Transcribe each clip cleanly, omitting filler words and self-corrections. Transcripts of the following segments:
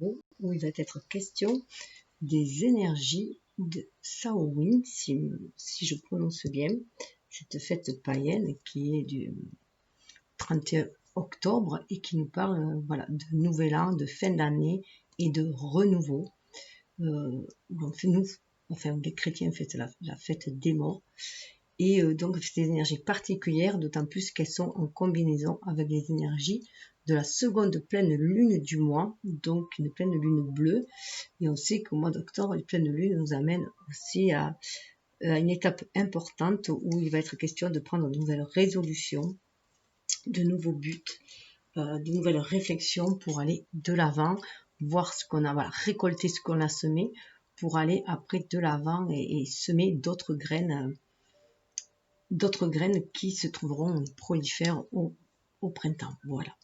tarot où il va être question des énergies de Samhain, si je prononce bien, cette fête païenne qui est du 31 octobre et qui nous parle voilà, de nouvel an, de fin d'année et de renouveau. Les chrétiens fêtent la fête des morts. Et donc c'est des énergies particulières, d'autant plus qu'elles sont en combinaison avec les énergies de la seconde pleine lune du mois, donc une pleine lune bleue. Et on sait qu'au mois d'octobre, les pleines lunes nous amènent aussi à une étape importante où il va être question de prendre de nouvelles résolutions, de nouveaux buts, de nouvelles réflexions pour aller de l'avant, voir ce qu'on a, voilà, récolter ce qu'on a semé pour aller après de l'avant et semer d'autres graines qui se trouveront prolifères au printemps. Voilà.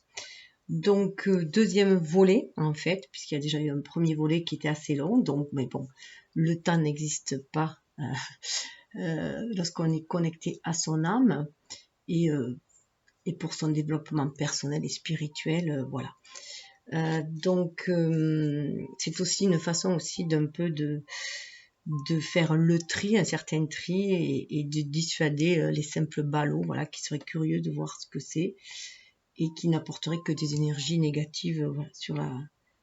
Donc, deuxième volet, en fait, puisqu'il y a déjà eu un premier volet qui était assez long, donc, mais bon, le temps n'existe pas lorsqu'on est connecté à son âme et pour son développement personnel et spirituel, voilà. Donc, c'est aussi une façon aussi d'un peu de faire le tri, un certain tri, et de dissuader les simples ballots, voilà, qui seraient curieux de voir ce que c'est et qui n'apporteraient que des énergies négatives voilà,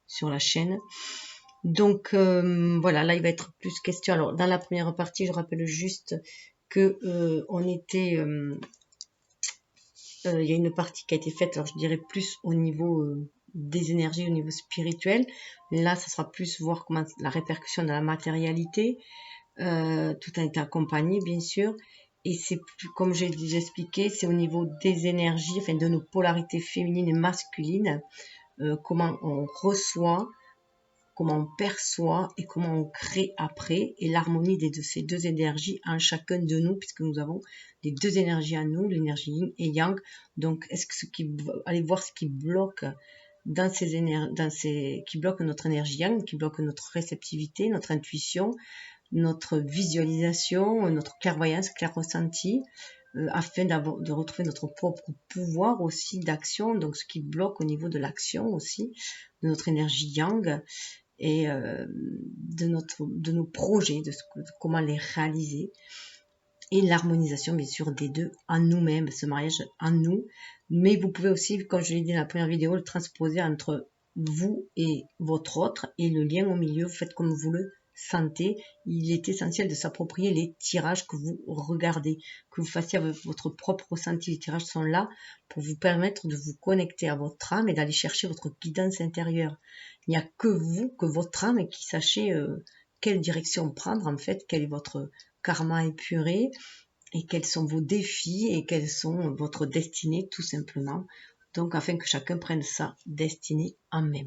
sur la chaîne. Donc voilà, là il va être plus question. Alors dans la première partie, je rappelle juste que on était, il y a une partie qui a été faite, alors je dirais plus au niveau des énergies, au niveau spirituel. Là, ça sera plus voir comment la répercussion de la matérialité. Tout a été accompagné, bien sûr. Et c'est plus, comme j'ai déjà expliqué, c'est au niveau des énergies, enfin de nos polarités féminines et masculines, comment on reçoit, comment on perçoit et comment on crée après, et l'harmonie de ces deux énergies en chacun de nous, puisque nous avons les deux énergies en nous, l'énergie yin et yang. Donc, allez voir ce qui bloque dans ces énergies, qui bloque notre énergie yang, qui bloque notre réceptivité, notre intuition, notre visualisation, notre clairvoyance, clair-ressenti, afin de retrouver notre propre pouvoir aussi d'action, donc ce qui bloque au niveau de l'action aussi, de notre énergie yang et de nos projets, de comment les réaliser, et l'harmonisation bien sûr des deux en nous-mêmes, ce mariage en nous. Mais vous pouvez aussi, comme je l'ai dit dans la première vidéo, le transposer entre vous et votre autre, et le lien au milieu, vous faites comme vous le sentez. Il est essentiel de s'approprier les tirages que vous regardez, que vous fassiez avec votre propre ressenti. Les tirages sont là pour vous permettre de vous connecter à votre âme et d'aller chercher votre guidance intérieure. Il n'y a que vous, que votre âme, qui sachez quelle direction prendre, en fait, quel est votre karma épuré et quels sont vos défis et quelles sont votre destinée, tout simplement. Donc, afin que chacun prenne sa destinée en main.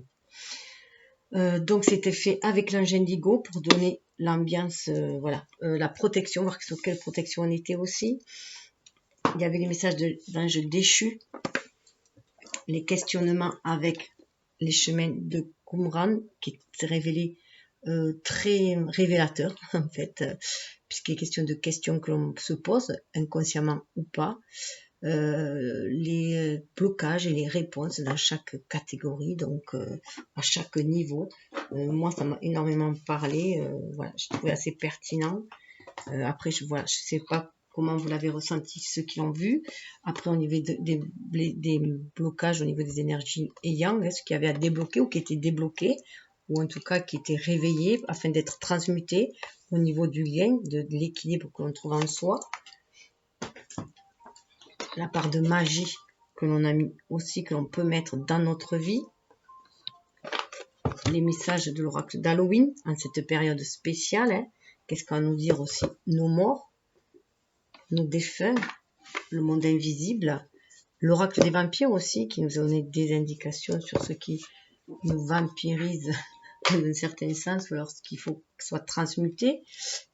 Donc c'était fait avec l'ange indigo pour donner l'ambiance, voilà, la protection, voir sur quelle protection on était aussi. Il y avait les messages d'ange déchu, les questionnements avec les chemins de Qumran qui s'est révélé très révélateur en fait, puisqu'il est question de questions que l'on se pose, inconsciemment ou pas. Les blocages et les réponses dans chaque catégorie, donc à chaque niveau. Moi, ça m'a énormément parlé. Voilà, je trouvais assez pertinent. Après, je sais pas comment vous l'avez ressenti, ceux qui l'ont vu. Après, au niveau des blocages, au niveau des énergies et yang, ce qu'il y avait à débloquer ou qui était débloqué, ou en tout cas qui était réveillé afin d'être transmuté au niveau du lien, de l'équilibre que l'on trouve en soi. La part de magie que l'on a mis aussi, que l'on peut mettre dans notre vie. Les messages de l'oracle d'Halloween en cette période spéciale. Hein. Qu'est-ce qu'on va nous dire aussi? Nos morts, nos défunts, le monde invisible. L'oracle des vampires aussi, qui nous a donné des indications sur ce qui nous vampirise dans un certain sens, lorsqu'il faut que ce soit transmuté.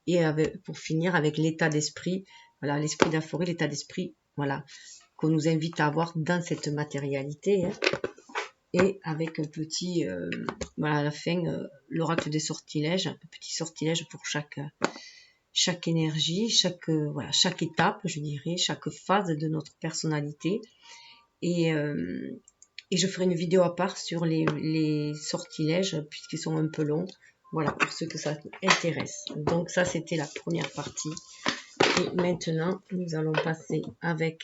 Et pour finir avec l'état d'esprit, voilà, l'esprit d'aphorie, l'état d'esprit, voilà, qu'on nous invite à avoir dans cette matérialité. Hein. Et avec un petit, voilà, à la fin, l'oracle des sortilèges, un petit sortilège pour chaque énergie, chaque étape, je dirais, chaque phase de notre personnalité. Et Et je ferai une vidéo à part sur les sortilèges, puisqu'ils sont un peu longs. Voilà, pour ceux que ça intéresse. Donc ça, c'était la première partie. Et maintenant, nous allons passer avec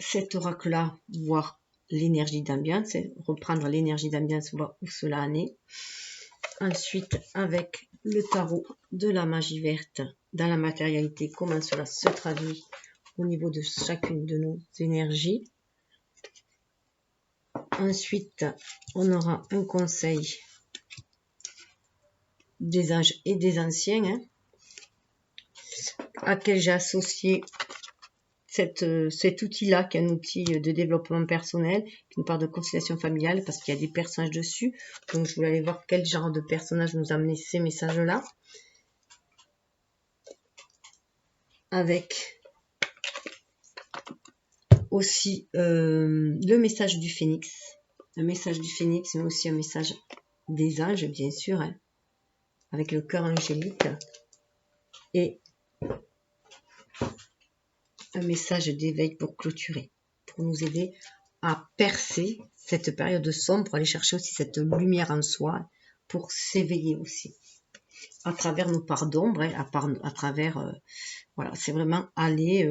cet oracle-là, voir l'énergie d'ambiance, reprendre l'énergie d'ambiance, voir où cela en est. Ensuite, avec le tarot de la magie verte dans la matérialité, comment cela se traduit au niveau de chacune de nos énergies. Ensuite, on aura un conseil des anges et des anciens, à quel j'ai associé cet outil-là, qui est un outil de développement personnel, qui nous parle de conciliation familiale, parce qu'il y a des personnages dessus. Donc, je voulais aller voir quel genre de personnage nous amenait ces messages-là. Avec aussi le message du phénix. Un message du phénix, mais aussi un message des anges, bien sûr, avec le cœur angélique. Et un message d'éveil pour clôturer, pour nous aider à percer cette période sombre, pour aller chercher aussi cette lumière en soi, pour s'éveiller aussi, à travers nos parts d'ombre, à travers, voilà, c'est vraiment aller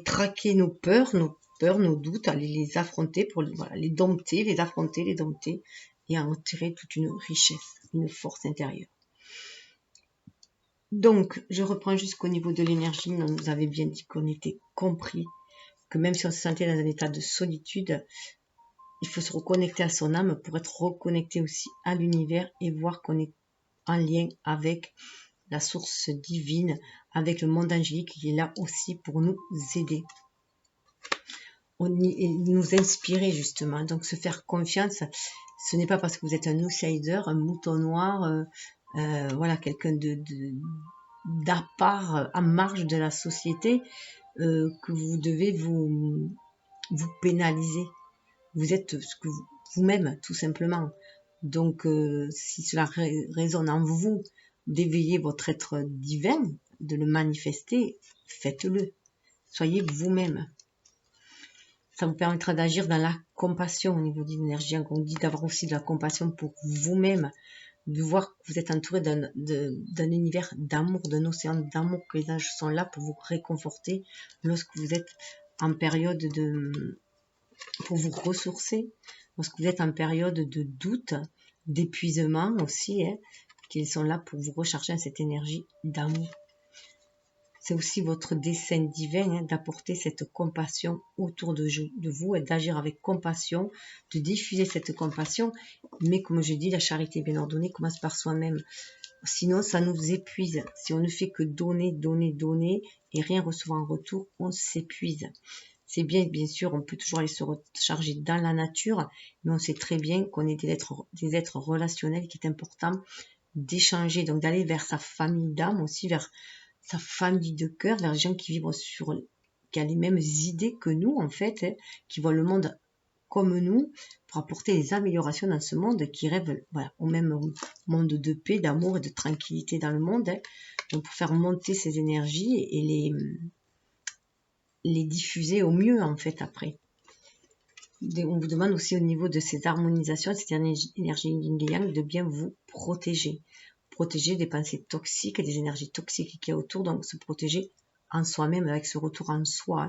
traquer nos peurs, nos doutes, aller les affronter, pour voilà, les dompter, les affronter, les dompter, et en tirer toute une richesse, une force intérieure. Donc, je reprends jusqu'au niveau de l'énergie. On nous avait bien dit qu'on était compris, que même si on se sentait dans un état de solitude, il faut se reconnecter à son âme pour être reconnecté aussi à l'univers et voir qu'on est en lien avec la source divine, avec le monde angélique qui est là aussi pour nous aider. Nous inspirer justement. Donc, se faire confiance, ce n'est pas parce que vous êtes un outsider, un mouton noir, voilà, quelqu'un d'à part, en marge de la société, que vous devez vous pénaliser. Vous êtes ce que vous-même, tout simplement. Donc, si cela résonne en vous, d'éveiller votre être divin, de le manifester, faites-le. Soyez vous-même. Ça vous permettra d'agir dans la compassion au niveau de l'énergie. On dit d'avoir aussi de la compassion pour vous-même, de voir que vous êtes entouré d'un univers d'amour, d'un océan d'amour, que les anges sont là pour vous réconforter lorsque vous êtes en période pour vous ressourcer, lorsque vous êtes en période de doute, d'épuisement aussi, qu'ils sont là pour vous recharger à cette énergie d'amour. C'est aussi votre dessein divin d'apporter cette compassion autour de vous et d'agir avec compassion, de diffuser cette compassion. Mais comme je dis, la charité bien ordonnée commence par soi-même. Sinon, ça nous épuise. Si on ne fait que donner, donner, donner et rien recevoir en retour, on s'épuise. C'est bien, bien sûr, on peut toujours aller se recharger dans la nature, mais on sait très bien qu'on est des êtres relationnels, qu'il est important d'échanger, donc d'aller vers sa famille d'âme aussi, vers sa famille de cœur, vers les gens qui vivent qui ont les mêmes idées que nous, en fait, qui voient le monde comme nous, pour apporter des améliorations dans ce monde, qui rêvent voilà, au même monde de paix, d'amour et de tranquillité dans le monde, donc pour faire monter ces énergies et les diffuser au mieux, en fait, après. On vous demande aussi au niveau de ces harmonisations, cette énergie yin et yang, de bien vous protéger. Protéger des pensées toxiques, des énergies toxiques qu'il y a autour, donc se protéger en soi-même avec ce retour en soi.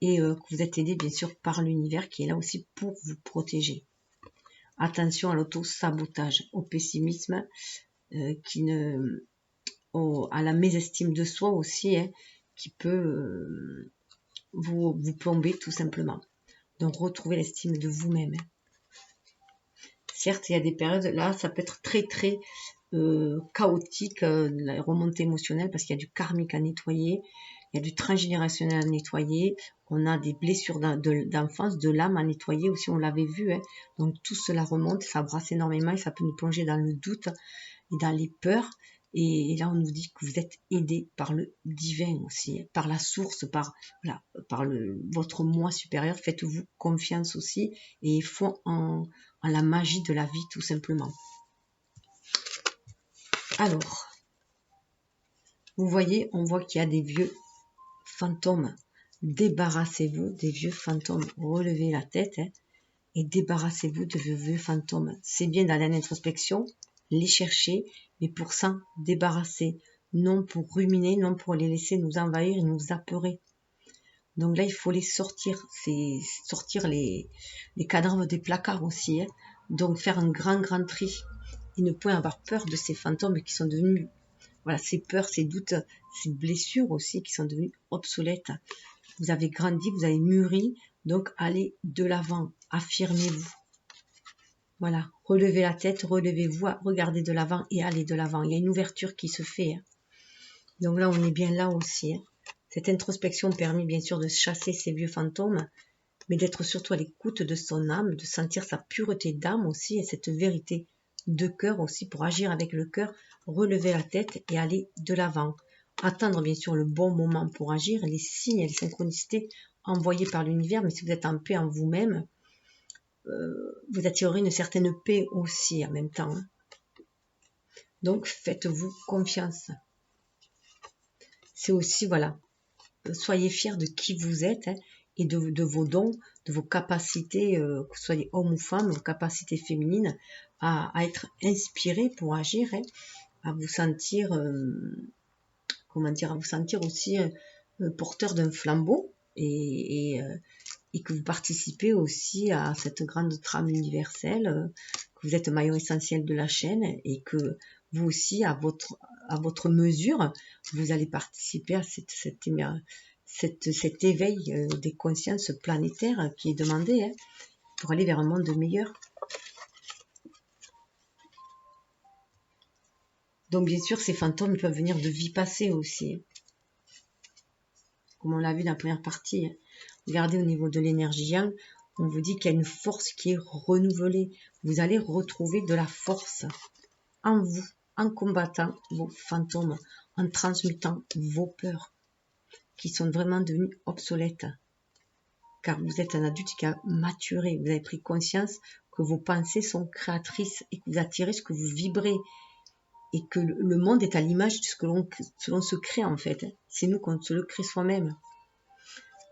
Et que vous êtes aidé bien sûr par l'univers qui est là aussi pour vous protéger. Attention à l'auto-sabotage, au pessimisme, à la mésestime de soi aussi, qui peut vous plomber tout simplement. Donc retrouvez l'estime de vous-même. Certes, il y a des périodes, là, ça peut être très très chaotique, la remontée émotionnelle, parce qu'il y a du karmique à nettoyer, il y a du transgénérationnel à nettoyer, on a des blessures d'enfance, de l'âme à nettoyer aussi, on l'avait vu, donc tout cela remonte, ça brasse énormément et ça peut nous plonger dans le doute et dans les peurs. Et là, on nous dit que vous êtes aidé par le divin aussi, par la source, par votre moi supérieur. Faites-vous confiance aussi et foi en la magie de la vie, tout simplement. Alors, vous voyez, on voit qu'il y a des vieux fantômes débarrassez-vous des vieux fantômes. Relevez la tête et débarrassez-vous de vos vieux fantômes. C'est bien d'aller en introspection, les chercher, mais pour s'en débarrasser. Non pour ruminer, non pour les laisser nous envahir et nous apeurer. Donc là, il faut les sortir, c'est sortir les cadavres des placards aussi. Donc faire un grand tri. Et ne point avoir peur de ces fantômes qui sont devenus, voilà, ces peurs, ces doutes, ces blessures aussi qui sont devenues obsolètes. Vous avez grandi, vous avez mûri, donc allez de l'avant, affirmez-vous. Voilà, relevez la tête, relevez-vous, regardez de l'avant et allez de l'avant. Il y a une ouverture qui se fait. Donc là, on est bien là aussi. Cette introspection permet bien sûr de chasser ces vieux fantômes, mais d'être surtout à l'écoute de son âme, de sentir sa pureté d'âme aussi, et cette vérité de cœur aussi pour agir avec le cœur, relever la tête et aller de l'avant. Attendre bien sûr le bon moment pour agir, les signes et les synchronicités envoyés par l'univers, mais si vous êtes en paix en vous-même, vous attirerez une certaine paix aussi en même temps. Donc faites-vous confiance. C'est aussi, voilà, soyez fiers de qui vous êtes et de vos dons, de vos capacités, que vous soyez homme ou femme, vos capacités féminines, à être inspiré pour agir, à vous sentir, comment dire, à vous sentir aussi porteur d'un flambeau et que vous participez aussi à cette grande trame universelle, que vous êtes maillon essentiel de la chaîne et que vous aussi, à votre mesure, vous allez participer à cet éveil des consciences planétaires qui est demandé pour aller vers un monde meilleur. Donc bien sûr, ces fantômes peuvent venir de vies passées aussi, comme on l'a vu dans la première partie. Regardez au niveau de l'énergie yang, on vous dit qu'il y a une force qui est renouvelée. Vous allez retrouver de la force en vous, en combattant vos fantômes, en transmutant vos peurs qui sont vraiment devenues obsolètes. Car vous êtes un adulte qui a maturé, vous avez pris conscience que vos pensées sont créatrices et que vous attirez ce que vous vibrez et que le monde est à l'image de ce que l'on se crée en fait. C'est nous qu'on se le crée soi-même.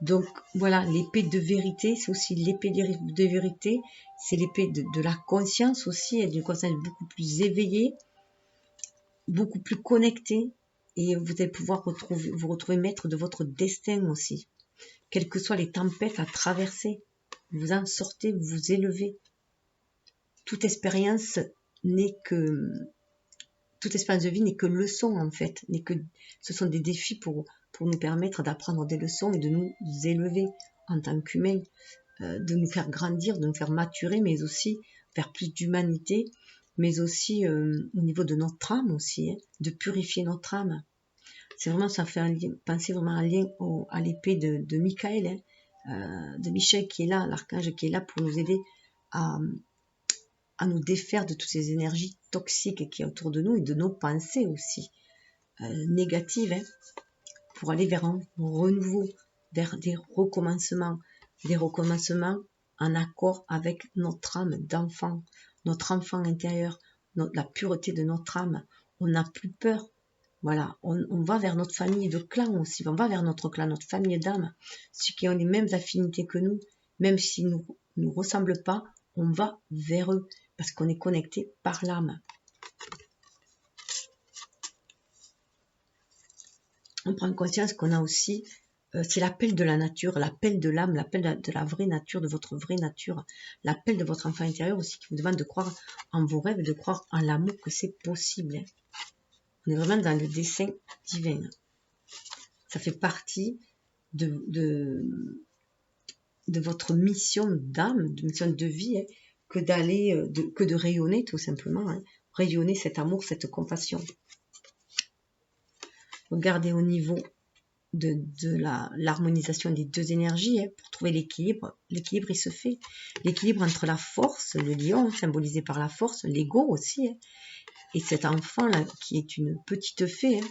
Donc voilà, l'épée de vérité, c'est aussi l'épée de vérité, c'est l'épée de la conscience aussi, et d'une conscience beaucoup plus éveillée, beaucoup plus connectée, et vous allez pouvoir vous retrouver maître de votre destin aussi. Quelles que soient les tempêtes à traverser, vous en sortez, vous vous élevez. Toute expérience de vie n'est que leçon en fait, ce sont des défis pour nous permettre d'apprendre des leçons et de nous élever en tant qu'humains, de nous faire grandir, de nous faire maturer, mais aussi vers plus d'humanité, mais aussi au niveau de notre âme aussi, de purifier notre âme. C'est vraiment, ça fait penser vraiment un lien à l'épée de Michael, de Michel qui est là, l'archange qui est là pour nous aider à nous défaire de toutes ces énergies toxiques qui est autour de nous et de nos pensées aussi négatives, pour aller vers un renouveau, vers des recommencements en accord avec notre âme d'enfant, notre enfant intérieur, la pureté de notre âme. On n'a plus peur. Voilà, on va vers notre famille de clan aussi, on va vers notre clan, notre famille d'âme, ceux qui ont les mêmes affinités que nous, même s'ils ne nous ressemblent pas, on va vers eux, parce qu'on est connecté par l'âme. On prend conscience qu'on a aussi, c'est l'appel de la nature, l'appel de l'âme, l'appel de la vraie nature, de votre vraie nature, l'appel de votre enfant intérieur aussi qui vous demande de croire en vos rêves, de croire en l'amour, que c'est possible. On est vraiment dans le dessein divin. Ça fait partie de votre mission d'âme, de mission de vie, que de rayonner tout simplement, rayonner cet amour, cette compassion. Regardez au niveau de l'harmonisation des deux énergies, pour trouver l'équilibre. L'équilibre, il se fait. L'équilibre entre la force, le lion, symbolisé par la force, l'ego aussi, et cet enfant-là, qui est une petite fée,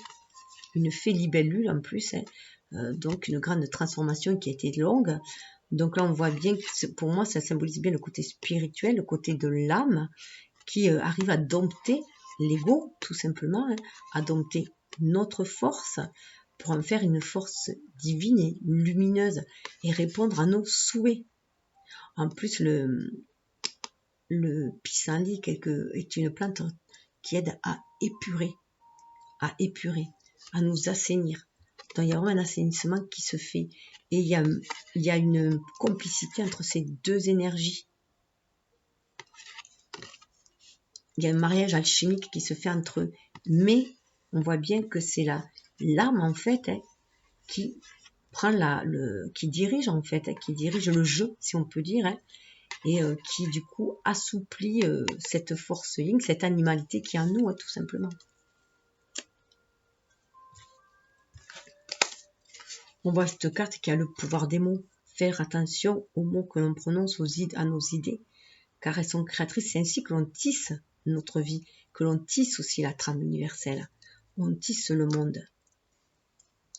une fée libellule en plus, donc une grande transformation qui a été longue. Donc là, on voit bien que pour moi, ça symbolise bien le côté spirituel, le côté de l'âme, qui arrive à dompter l'ego, tout simplement, à dompter notre force, pour en faire une force divine et lumineuse et répondre à nos souhaits. En plus, le pissenlit est une plante qui aide à épurer, à nous assainir. Donc il y a vraiment un assainissement qui se fait. Et il y a une complicité entre ces deux énergies. Il y a un mariage alchimique qui se fait entre eux. Mais on voit bien que c'est l'âme en fait qui prend qui dirige en fait, qui dirige le jeu, si on peut dire, et qui du coup assouplit cette force yin, cette animalité qui est en nous, tout simplement. On voit cette carte qui a le pouvoir des mots. Faire attention aux mots que l'on prononce, à nos idées, car elles sont créatrices. C'est ainsi que l'on tisse notre vie, que l'on tisse aussi la trame universelle. On tisse le monde.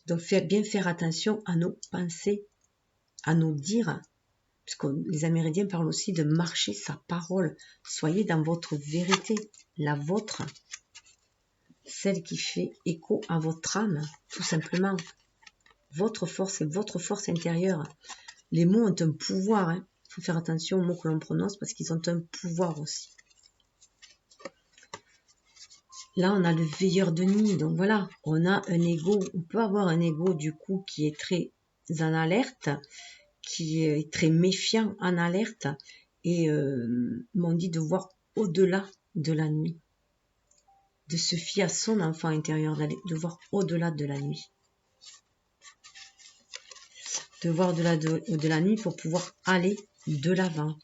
Donc bien faire attention à nos pensées, à nos dires, puisque les Amérindiens parlent aussi de marcher sa parole. Soyez dans votre vérité, la vôtre, celle qui fait écho à votre âme, tout simplement. Votre force et votre force intérieure. Les mots ont un pouvoir. Il faut faire attention aux mots que l'on prononce parce qu'ils ont un pouvoir aussi. Là, on a le veilleur de nuit. Donc voilà, on a un ego. On peut avoir un ego du coup qui est très en alerte, qui est très méfiant, en alerte. Et m'ont dit de voir au-delà de la nuit. De se fier à son enfant intérieur, de voir au-delà de la nuit. De voir au-delà de la nuit pour pouvoir aller de l'avant,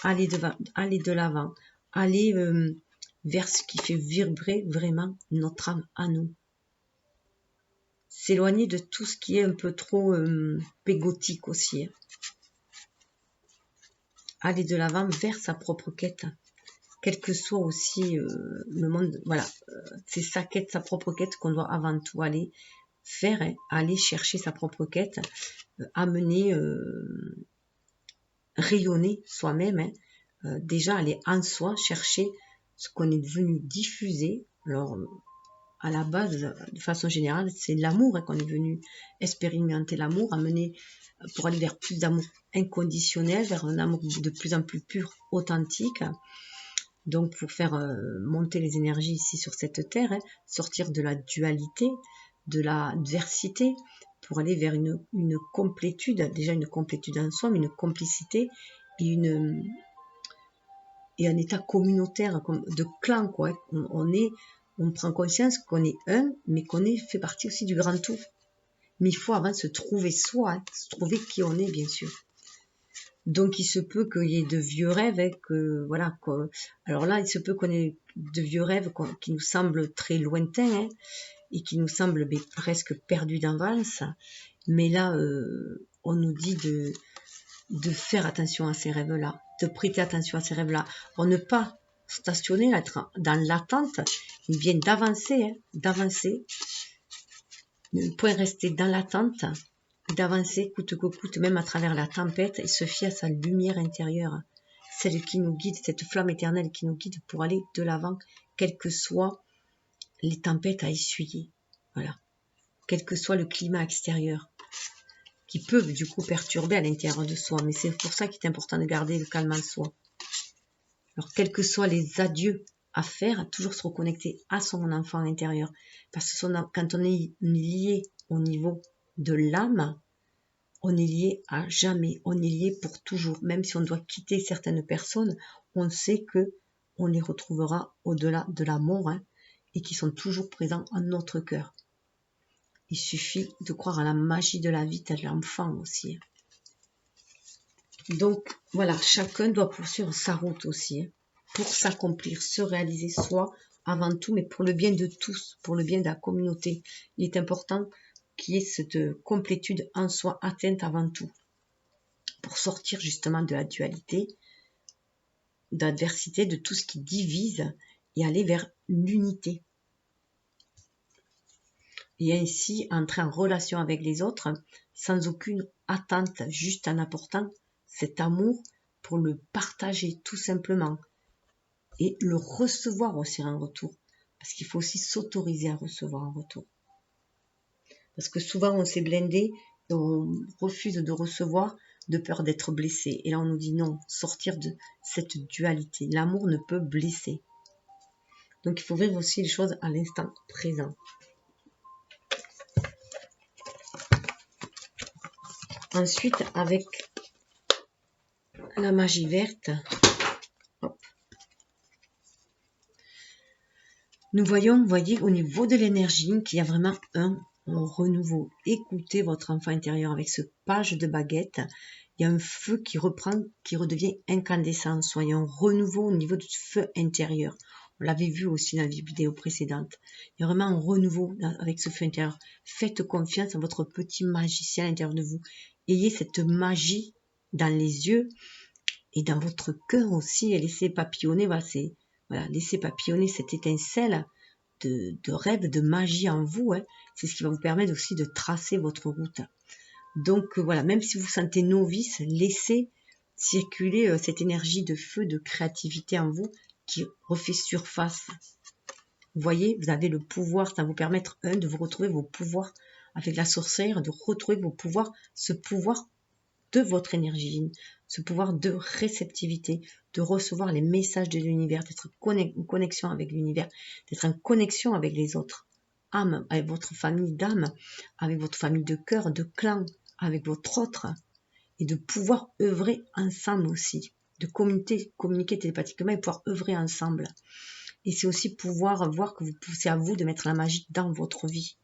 aller de l'avant, aller vers ce qui fait vibrer vraiment notre âme à nous. S'éloigner de tout ce qui est un peu trop pégotique aussi. Aller de l'avant vers sa propre quête. Quel que soit aussi le monde, voilà, c'est sa quête, sa propre quête qu'on doit avant tout aller faire, aller chercher sa propre quête, amener, rayonner soi-même, déjà aller en soi, chercher ce qu'on est venu diffuser. Alors, à la base, de façon générale, c'est l'amour qu'on est venu expérimenter, l'amour, amener pour aller vers plus d'amour inconditionnel, vers un amour de plus en plus pur, authentique. Donc, pour faire monter les énergies ici sur cette terre, sortir de la dualité, de la diversité, pour aller vers une complétude, déjà une complétude en soi, mais une complicité et un état communautaire, de clan, quoi. On prend conscience qu'on est un, mais qu'on fait partie aussi du grand tout. Mais il faut avant se trouver soi, se trouver qui on est, bien sûr. Donc, il se peut qu'il y ait de vieux rêves, alors là, il se peut qu'on ait de vieux rêves qui nous semblent très lointains, et qui nous semblent presque perdus d'avance. Mais là, on nous dit de faire attention à ces rêves-là, de prêter attention à ces rêves-là, pour ne pas stationner, être dans l'attente, mais bien d'avancer, ne point rester dans l'attente, d'avancer coûte que coûte, même à travers la tempête, et se fier à sa lumière intérieure, celle qui nous guide, cette flamme éternelle qui nous guide pour aller de l'avant, quelles que soient les tempêtes à essuyer, voilà, quel que soit le climat extérieur, qui peuvent du coup perturber à l'intérieur de soi, mais c'est pour ça qu'il est important de garder le calme en soi. Alors, quels que soient les adieux à faire, toujours se reconnecter à son enfant intérieur, parce que quand on est lié au niveau de l'âme, on est lié à jamais, on est lié pour toujours. Même si on doit quitter certaines personnes, on sait que on les retrouvera au-delà de la mort, et qui sont toujours présents en notre cœur. Il suffit de croire à la magie de la vie de l'enfant aussi. Donc voilà, chacun doit poursuivre sa route aussi, pour s'accomplir, se réaliser soi avant tout, mais pour le bien de tous, pour le bien de la communauté. Il est important qu'il y ait cette complétude en soi atteinte avant tout, pour sortir justement de la dualité, de l'adversité, de tout ce qui divise, et aller vers l'unité. Et ainsi entrer en relation avec les autres sans aucune attente, juste en apportant cet amour pour le partager tout simplement et le recevoir aussi en retour, parce qu'il faut aussi s'autoriser à recevoir en retour. Parce que souvent, on s'est blindé et on refuse de recevoir de peur d'être blessé. Et là, on nous dit non, sortir de cette dualité. L'amour ne peut blesser. Donc, il faut vivre aussi les choses à l'instant présent. Ensuite, avec la magie verte, hop, nous voyons, vous voyez, au niveau de l'énergie, qu'il y a vraiment un renouveau. Écoutez votre enfant intérieur avec ce page de baguette. Il y a un feu qui reprend, qui redevient incandescent. Soyons renouveau au niveau du feu intérieur. On l'avait vu aussi dans les vidéos précédentes. Il y a vraiment un renouveau avec ce feu intérieur. Faites confiance à votre petit magicien à l'intérieur de vous. Ayez cette magie dans les yeux et dans votre cœur aussi. Et laissez papillonner, laissez papillonner cette étincelle de rêve, de magie en vous. C'est ce qui va vous permettre aussi de tracer votre route. Donc voilà, même si vous vous sentez novice, laissez circuler cette énergie de feu, de créativité en vous qui refait surface. Vous voyez, vous avez le pouvoir, ça va vous permettre, de vous retrouver vos pouvoirs avec la sorcière, de retrouver vos pouvoirs, ce pouvoir de votre énergie, ce pouvoir de réceptivité, de recevoir les messages de l'univers, d'être en connexion avec l'univers, d'être en connexion avec les autres âmes, avec votre famille d'âmes, avec votre famille de cœur, de clan, avec votre autre, et de pouvoir œuvrer ensemble aussi, de communiquer télépathiquement et pouvoir œuvrer ensemble. Et c'est aussi pouvoir voir que c'est à vous de mettre la magie dans votre vie.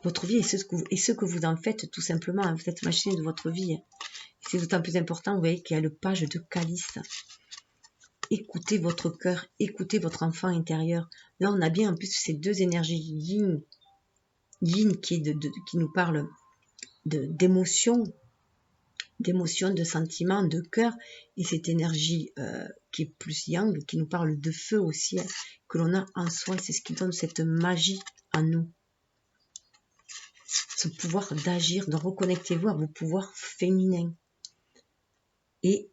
Votre vie est ce que vous en faites tout simplement. Vous êtes magicien de votre vie. C'est d'autant plus important, vous voyez qu'il y a le page de calice. Écoutez votre cœur, écoutez votre enfant intérieur. Là, on a bien en plus ces deux énergies yin qui nous parle d'émotion, de sentiments, de cœur, et cette énergie qui est plus yang, qui nous parle de feu aussi, que l'on a en soi. C'est ce qui donne cette magie en nous. Ce pouvoir d'agir, de reconnectez-vous à vos pouvoirs féminins. Et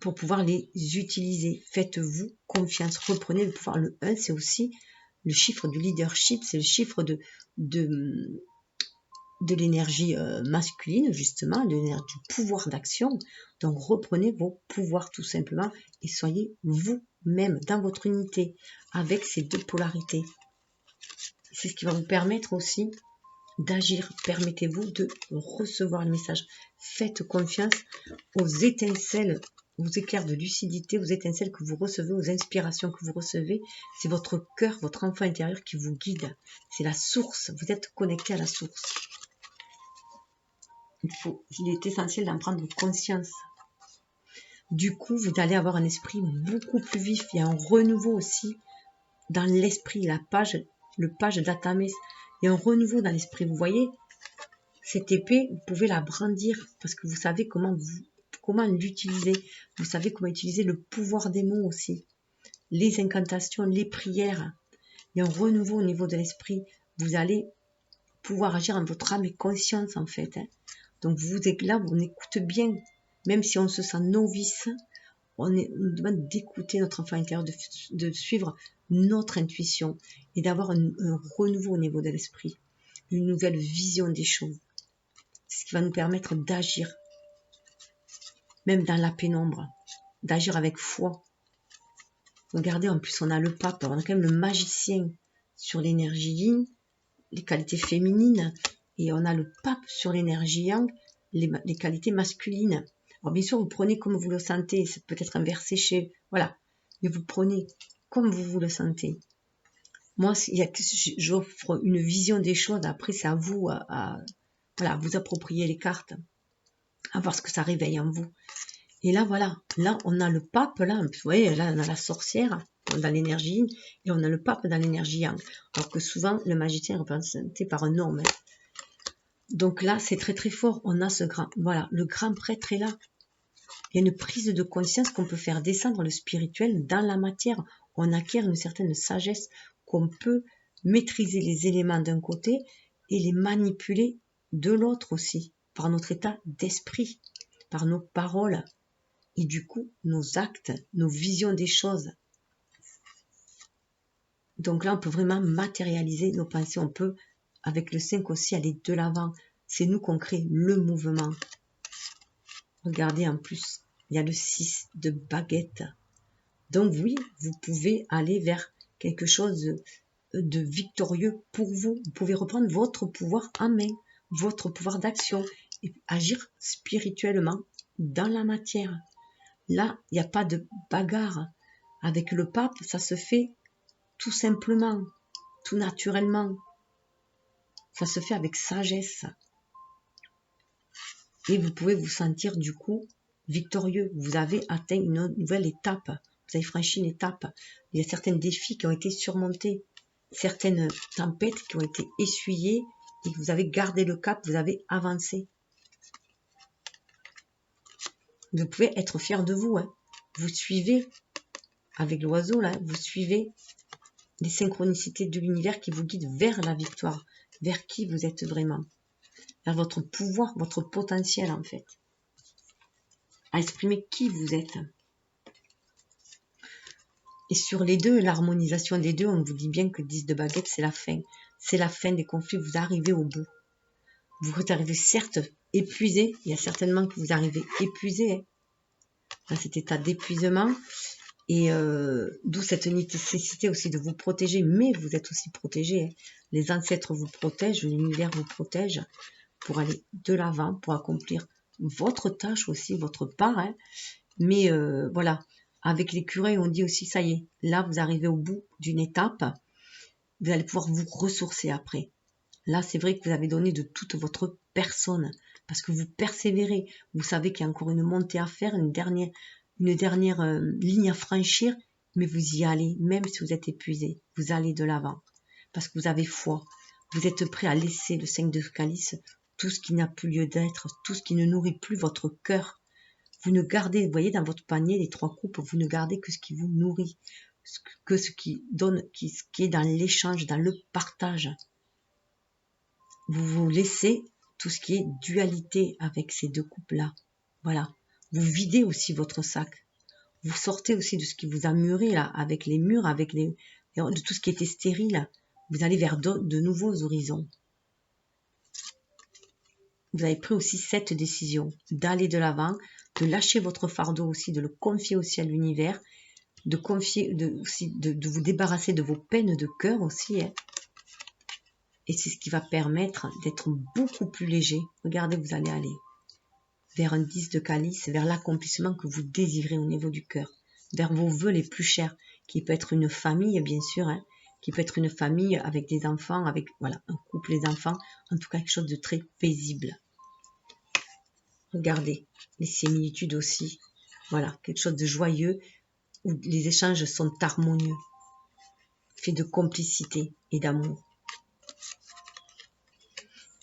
pour pouvoir les utiliser, faites-vous confiance. Reprenez le pouvoir. Le 1, c'est aussi le chiffre du leadership, c'est le chiffre de l'énergie masculine, justement, de l'énergie du pouvoir d'action. Donc, reprenez vos pouvoirs tout simplement et soyez vous-même dans votre unité avec ces deux polarités. C'est ce qui va vous permettre aussi d'agir. Permettez-vous de recevoir le message. Faites confiance aux étincelles, aux éclairs de lucidité, aux étincelles que vous recevez, aux inspirations que vous recevez. C'est votre cœur, votre enfant intérieur qui vous guide. C'est la source. Vous êtes connecté à la source. Il est essentiel d'en prendre conscience. Du coup, vous allez avoir un esprit beaucoup plus vif. Il y a un renouveau aussi dans l'esprit. Le page d'Atames. Il y a un renouveau dans l'esprit. Vous voyez, cette épée, vous pouvez la brandir parce que vous savez comment l'utiliser. Vous savez comment utiliser le pouvoir des mots aussi. Les incantations, les prières. Il y a un renouveau au niveau de l'esprit. Vous allez pouvoir agir en votre âme et conscience en fait. Donc vous êtes là, on écoute bien. Même si on se sent novice, on demande d'écouter notre enfant intérieur, de suivre notre intuition et d'avoir un renouveau au niveau de l'esprit. Une nouvelle vision des choses. C'est ce qui va nous permettre d'agir, même dans la pénombre, d'agir avec foi. Regardez, en plus, on a le pape, on a quand même le magicien sur l'énergie yin, les qualités féminines, et on a le pape sur l'énergie yang, les qualités masculines. Alors bien sûr, vous prenez comme vous le sentez, c'est peut-être un verset chez... Voilà, mais vous prenez comme vous le sentez. Moi, j'offre une vision des choses, après c'est à vous à vous approprier les cartes, à voir ce que ça réveille en vous. Et là, voilà, là, on a le pape, là, vous voyez, là, on a la sorcière dans l'énergie yin, et on a le pape dans l'énergie yang. Alors que souvent, le magicien est représenté par un homme. Donc là, c'est très très fort. On a ce grand, voilà, le grand prêtre est là. Il y a une prise de conscience qu'on peut faire descendre le spirituel dans la matière. On acquiert une certaine sagesse qu'on peut maîtriser les éléments d'un côté et les manipuler de l'autre aussi, par notre état d'esprit, par nos paroles et du coup nos actes, nos visions des choses. Donc là, on peut vraiment matérialiser nos pensées, on peut avec le 5 aussi, aller de l'avant. C'est nous qu'on crée le mouvement. Regardez, en plus, il y a le 6 de baguette. Donc oui, vous pouvez aller vers quelque chose de victorieux pour vous. Vous pouvez reprendre votre pouvoir en main, votre pouvoir d'action et agir spirituellement dans la matière. Là, il n'y a pas de bagarre. Avec le pape, ça se fait tout simplement, tout naturellement. Ça se fait avec sagesse. Et vous pouvez vous sentir du coup victorieux. Vous avez atteint une nouvelle étape. Vous avez franchi une étape. Il y a certains défis qui ont été surmontés. Certaines tempêtes qui ont été essuyées. Et vous avez gardé le cap, vous avez avancé. Vous pouvez être fier de vous. Hein. Vous suivez, avec l'oiseau là, vous suivez les synchronicités de l'univers qui vous guident vers la victoire. Vers qui vous êtes vraiment. Vers votre pouvoir, votre potentiel en fait. À exprimer qui vous êtes. Et sur les deux, l'harmonisation des deux, on vous dit bien que 10 de baguette, c'est la fin. C'est la fin des conflits, vous arrivez au bout. Vous arrivez certes épuisé, il y a certainement que vous arrivez épuisé, hein, dans cet état d'épuisement, et d'où cette nécessité aussi de vous protéger, mais vous êtes aussi protégé. Hein. Les ancêtres vous protègent, l'univers vous protège pour aller de l'avant, pour accomplir votre tâche aussi, votre part. Hein. Mais voilà, avec les curés, on dit aussi, ça y est, là vous arrivez au bout d'une étape, vous allez pouvoir vous ressourcer après. Là, c'est vrai que vous avez donné de toute votre personne, parce que vous persévérez. Vous savez qu'il y a encore une montée à faire, une dernière ligne à franchir, mais vous y allez, même si vous êtes épuisé. Vous allez de l'avant, parce que vous avez foi. Vous êtes prêt à laisser le 5 de calice, tout ce qui n'a plus lieu d'être, tout ce qui ne nourrit plus votre cœur. Vous ne gardez, vous voyez, dans votre panier, les 3 coupes, vous ne gardez que ce qui vous nourrit, que ce qui donne, ce qui est dans l'échange, dans le partage. Vous vous laissez tout ce qui est dualité avec ces 2 coupes-là. Voilà. Vous videz aussi votre sac. Vous sortez aussi de ce qui vous a mûri, là, avec les murs, avec de tout ce qui était stérile. Vous allez vers de nouveaux horizons. Vous avez pris aussi cette décision d'aller de l'avant, de lâcher votre fardeau aussi, de le confier aussi à l'univers, de vous débarrasser de vos peines de cœur aussi. Hein. Et c'est ce qui va permettre d'être beaucoup plus léger. Regardez, vous allez aller vers un 10 de calice, vers l'accomplissement que vous désirez au niveau du cœur, vers vos vœux les plus chers, qui peut être une famille, bien sûr, hein, qui peut être une famille avec des enfants, avec voilà un couple, les enfants, en tout cas quelque chose de très paisible. Regardez, les similitudes aussi, voilà, quelque chose de joyeux, où les échanges sont harmonieux, faits de complicité et d'amour.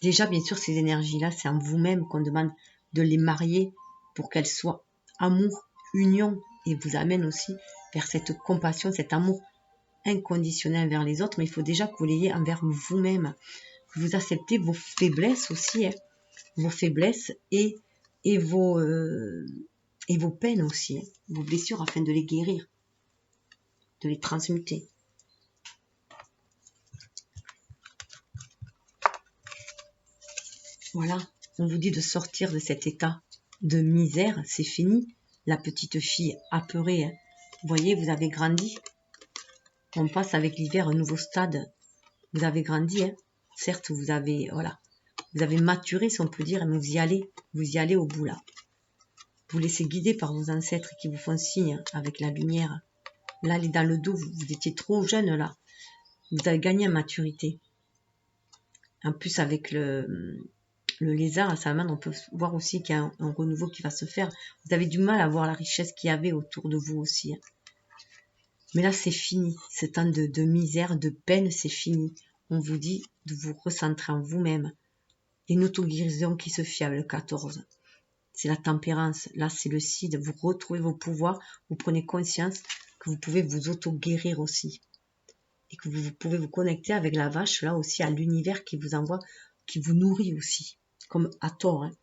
Déjà, bien sûr, ces énergies-là, c'est en vous-même qu'on demande de les marier pour qu'elles soient amour, union, et vous amènent aussi vers cette compassion, cet amour inconditionnel envers les autres, mais il faut déjà que vous l'ayez envers vous-même, que vous acceptez vos faiblesses aussi, hein, vos faiblesses et vos peines aussi, hein, vos blessures, afin de les guérir, de les transmuter. Voilà, on vous dit de sortir de cet état de misère, c'est fini. La petite fille apeurée, hein. Vous voyez, vous avez grandi. On passe avec l'hiver un nouveau stade. Vous avez grandi, hein. Certes, vous avez maturé, si on peut dire, mais vous y allez au bout là. Vous laissez guider par vos ancêtres qui vous font signe avec la lumière. Là, dans le dos, vous étiez trop jeune là. Vous avez gagné en maturité. En plus, avec le lézard, la salamandre, on peut voir aussi qu'il y a un renouveau qui va se faire. Vous avez du mal à voir la richesse qu'il y avait autour de vous aussi. Mais là, c'est fini. Ce temps de misère, de peine, c'est fini. On vous dit de vous recentrer en vous-même. Il y a une auto-guérison qui se fait avec le 14. C'est la tempérance. Là, c'est le cide. Vous retrouvez vos pouvoirs. Vous prenez conscience que vous pouvez vous auto-guérir aussi. Et que vous pouvez vous connecter avec la vache, là aussi, à l'univers qui vous envoie, qui vous nourrit aussi. Comme à tort, hein,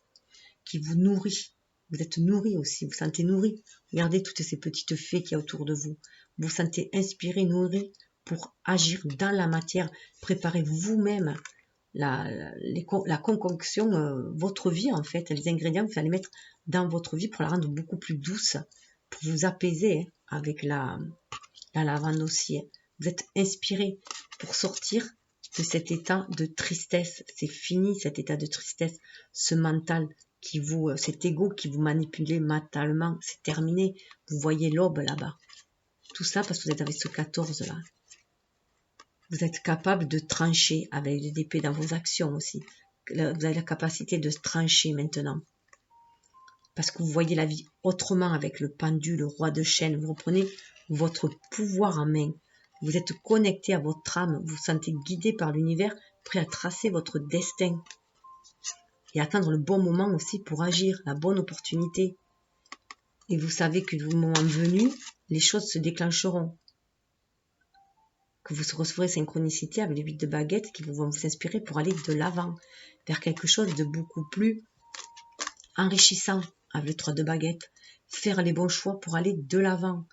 qui vous nourrit. Vous êtes nourri aussi, vous sentez nourri. Regardez toutes ces petites fées qu'il y a autour de vous. Vous vous sentez inspiré, nourri pour agir dans la matière. Préparez vous-même la concoction, votre vie en fait, les ingrédients que vous allez mettre dans votre vie pour la rendre beaucoup plus douce, pour vous apaiser hein, avec la lavande aussi. Hein. Vous êtes inspiré pour sortir de cet état de tristesse. C'est fini cet état de tristesse, ce mental cet ego qui vous manipulait mentalement, c'est terminé. Vous voyez l'aube là-bas. Tout ça parce que vous êtes avec ce 14 là. Vous êtes capable de trancher avec des épées dans vos actions aussi. Vous avez la capacité de trancher maintenant. Parce que vous voyez la vie autrement avec le pendu, le roi de chêne. Vous reprenez votre pouvoir en main. Vous êtes connecté à votre âme. Vous vous sentez guidé par l'univers, prêt à tracer votre destin. Et attendre le bon moment aussi pour agir, la bonne opportunité. Et vous savez que le moment venu, les choses se déclencheront. Que vous recevrez synchronicité avec les 8 de baguettes qui vont vous inspirer pour aller de l'avant, vers quelque chose de beaucoup plus enrichissant avec les 3 de baguettes. Faire les bons choix pour aller de l'avant,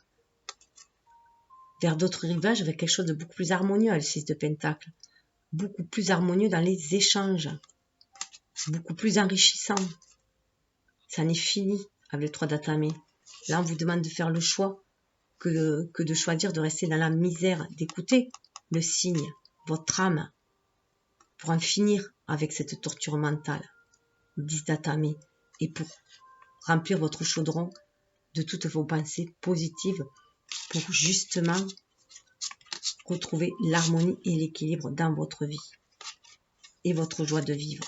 vers d'autres rivages avec quelque chose de beaucoup plus harmonieux avec le 6 de pentacle. Beaucoup plus harmonieux dans les échanges, beaucoup plus enrichissant. Ça n'est fini avec le 3 d'atamé. Là, on vous demande de faire le choix que de choisir de rester dans la misère, d'écouter le signe, votre âme, pour en finir avec cette torture mentale, 10 d'atamé, et pour remplir votre chaudron de toutes vos pensées positives pour justement retrouver l'harmonie et l'équilibre dans votre vie et votre joie de vivre.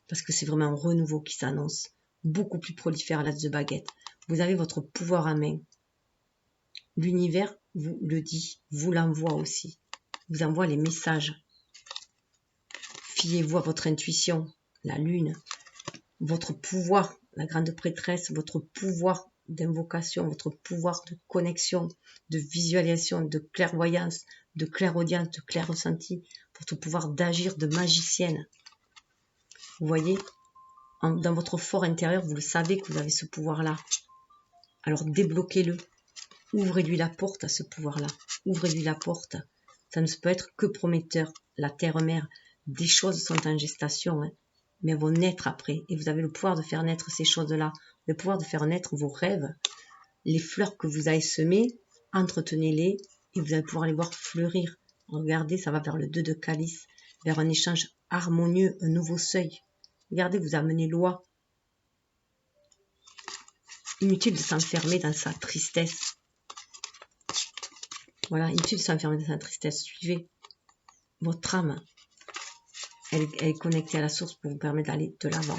Parce que c'est vraiment un renouveau qui s'annonce, beaucoup plus prolifère à l'as de baguette. Vous avez votre pouvoir en main. L'univers vous le dit, vous l'envoie aussi. Vous envoie les messages. Fiez-vous à votre intuition, la lune, votre pouvoir, la grande prêtresse, votre pouvoir d'invocation, votre pouvoir de connexion, de visualisation, de clairvoyance, de clairaudience, de clair ressenti, votre pouvoir d'agir de magicienne. Vous voyez, dans votre fort intérieur, vous le savez que vous avez ce pouvoir-là. Alors débloquez-le. Ouvrez-lui la porte à ce pouvoir-là. Ouvrez-lui la porte. Ça ne peut être que prometteur. La terre-mère, des choses sont en gestation, hein, mais elles vont naître après. Et vous avez le pouvoir de faire naître ces choses-là. Le pouvoir de faire naître vos rêves. Les fleurs que vous avez semées, entretenez-les et vous allez pouvoir les voir fleurir. Regardez, ça va vers le 2 de calice, vers un échange harmonieux, un nouveau seuil. Regardez, vous amenez loi. Inutile de s'enfermer dans sa tristesse. Voilà, inutile de s'enfermer dans sa tristesse. Suivez votre âme. Elle est connectée à la source pour vous permettre d'aller de l'avant.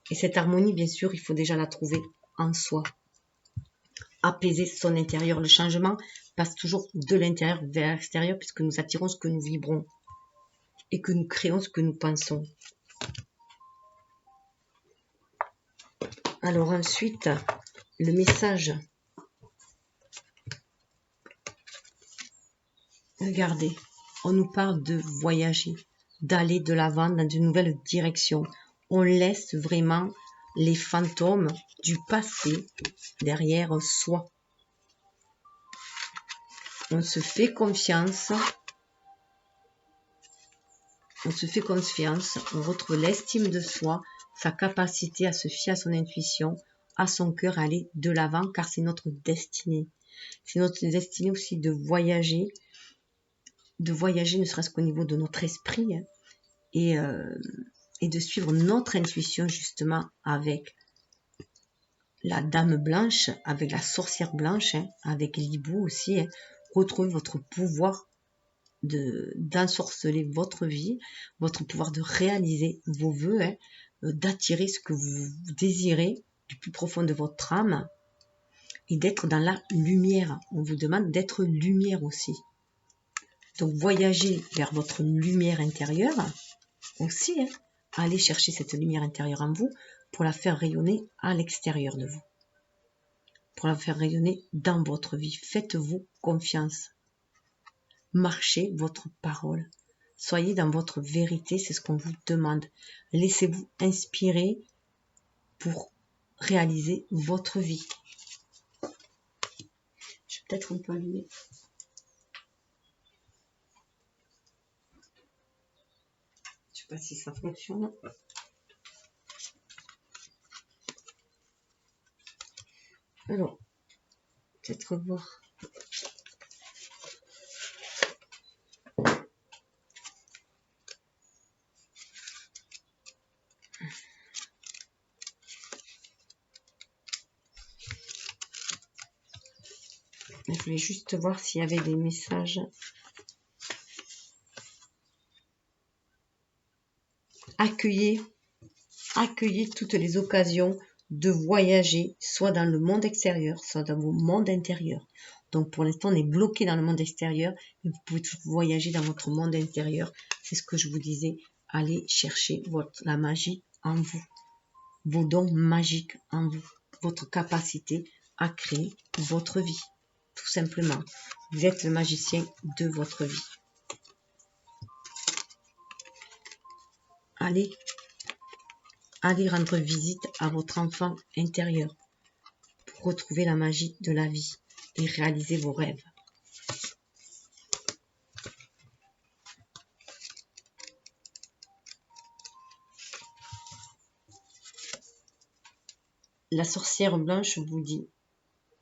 Et cette harmonie, bien sûr, il faut déjà la trouver en soi. Apaiser son intérieur. Le changement passe toujours de l'intérieur vers l'extérieur puisque nous attirons ce que nous vibrons et que nous créons ce que nous pensons. Alors ensuite, le message. Regardez, on nous parle de voyager, d'aller de l'avant dans de nouvelles directions. On laisse vraiment les fantômes du passé derrière soi. On se fait confiance. On retrouve l'estime de soi, sa capacité à se fier à son intuition, à son cœur, à aller de l'avant, car c'est notre destinée. C'est notre destinée aussi de voyager ne serait-ce qu'au niveau de notre esprit, hein, et de suivre notre intuition justement avec la dame blanche, avec la sorcière blanche, hein, avec l'hibou aussi. Hein. Retrouvez votre pouvoir d'ensorceler votre vie, votre pouvoir de réaliser vos vœux, hein, d'attirer ce que vous désirez du plus profond de votre âme et d'être dans la lumière. On vous demande d'être lumière aussi. Donc voyagez vers votre lumière intérieure aussi, hein. Allez chercher cette lumière intérieure en vous pour la faire rayonner à l'extérieur de vous. Pour la faire rayonner dans votre vie. Faites-vous confiance. Marchez votre parole. Soyez dans votre vérité, c'est ce qu'on vous demande. Laissez-vous inspirer pour réaliser votre vie. Je vais peut-être un peu allumer. sais pas si ça fonctionne. Alors, peut-être voir. Je voulais juste voir s'il y avait des messages. Accueillez toutes les occasions de voyager, soit dans le monde extérieur, soit dans vos mondes intérieurs. Donc pour l'instant, on est bloqué dans le monde extérieur, mais vous pouvez toujours voyager dans votre monde intérieur. C'est ce que je vous disais. Allez chercher la magie en vous, vos dons magiques en vous, votre capacité à créer votre vie, tout simplement. Vous êtes le magicien de votre vie. Allez rendre visite à votre enfant intérieur pour retrouver la magie de la vie et réaliser vos rêves. La sorcière blanche vous dit,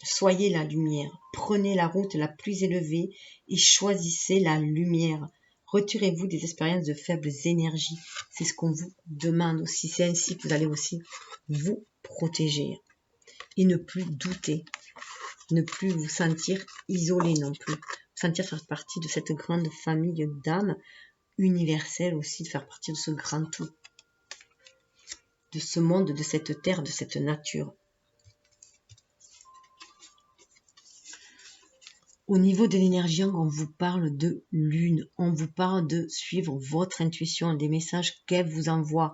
soyez la lumière, prenez la route la plus élevée et choisissez la lumière. Retirez-vous des expériences de faibles énergies. C'est ce qu'on vous demande aussi. C'est ainsi que vous allez aussi vous protéger. Et ne plus douter. Ne plus vous sentir isolé non plus. Vous sentir faire partie de cette grande famille d'âmes universelle aussi, de faire partie de ce grand tout. De ce monde, de cette terre, de cette nature. Au niveau de l'énergie, on vous parle de lune, on vous parle de suivre votre intuition, des messages qu'elle vous envoie.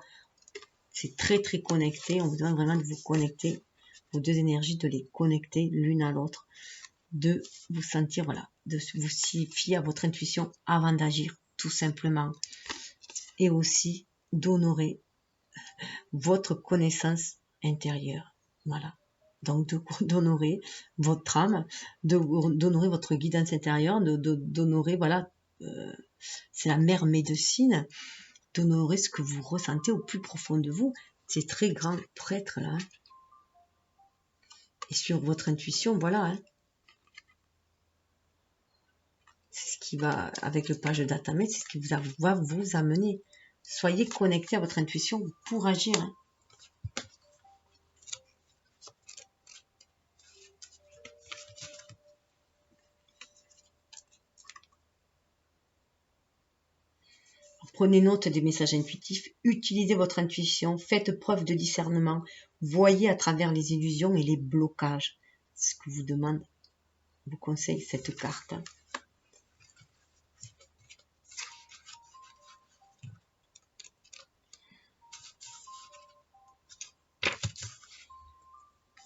C'est très très connecté, on vous demande vraiment de vous connecter, vos deux énergies, de les connecter l'une à l'autre, de vous sentir, voilà, de vous fier à votre intuition avant d'agir, tout simplement. Et aussi d'honorer votre connaissance intérieure, voilà. Donc d'honorer votre âme, d'honorer votre guidance intérieure, d'honorer, voilà, c'est la mère médecine, d'honorer ce que vous ressentez au plus profond de vous, ces très grands prêtres là. Et sur votre intuition, voilà. C'est ce qui va, avec le page d'Atamet, c'est ce qui va vous amener. Soyez connecté à votre intuition pour agir. Prenez note des messages intuitifs, utilisez votre intuition, faites preuve de discernement, voyez à travers les illusions et les blocages. C'est ce que vous demande, vous conseille cette carte.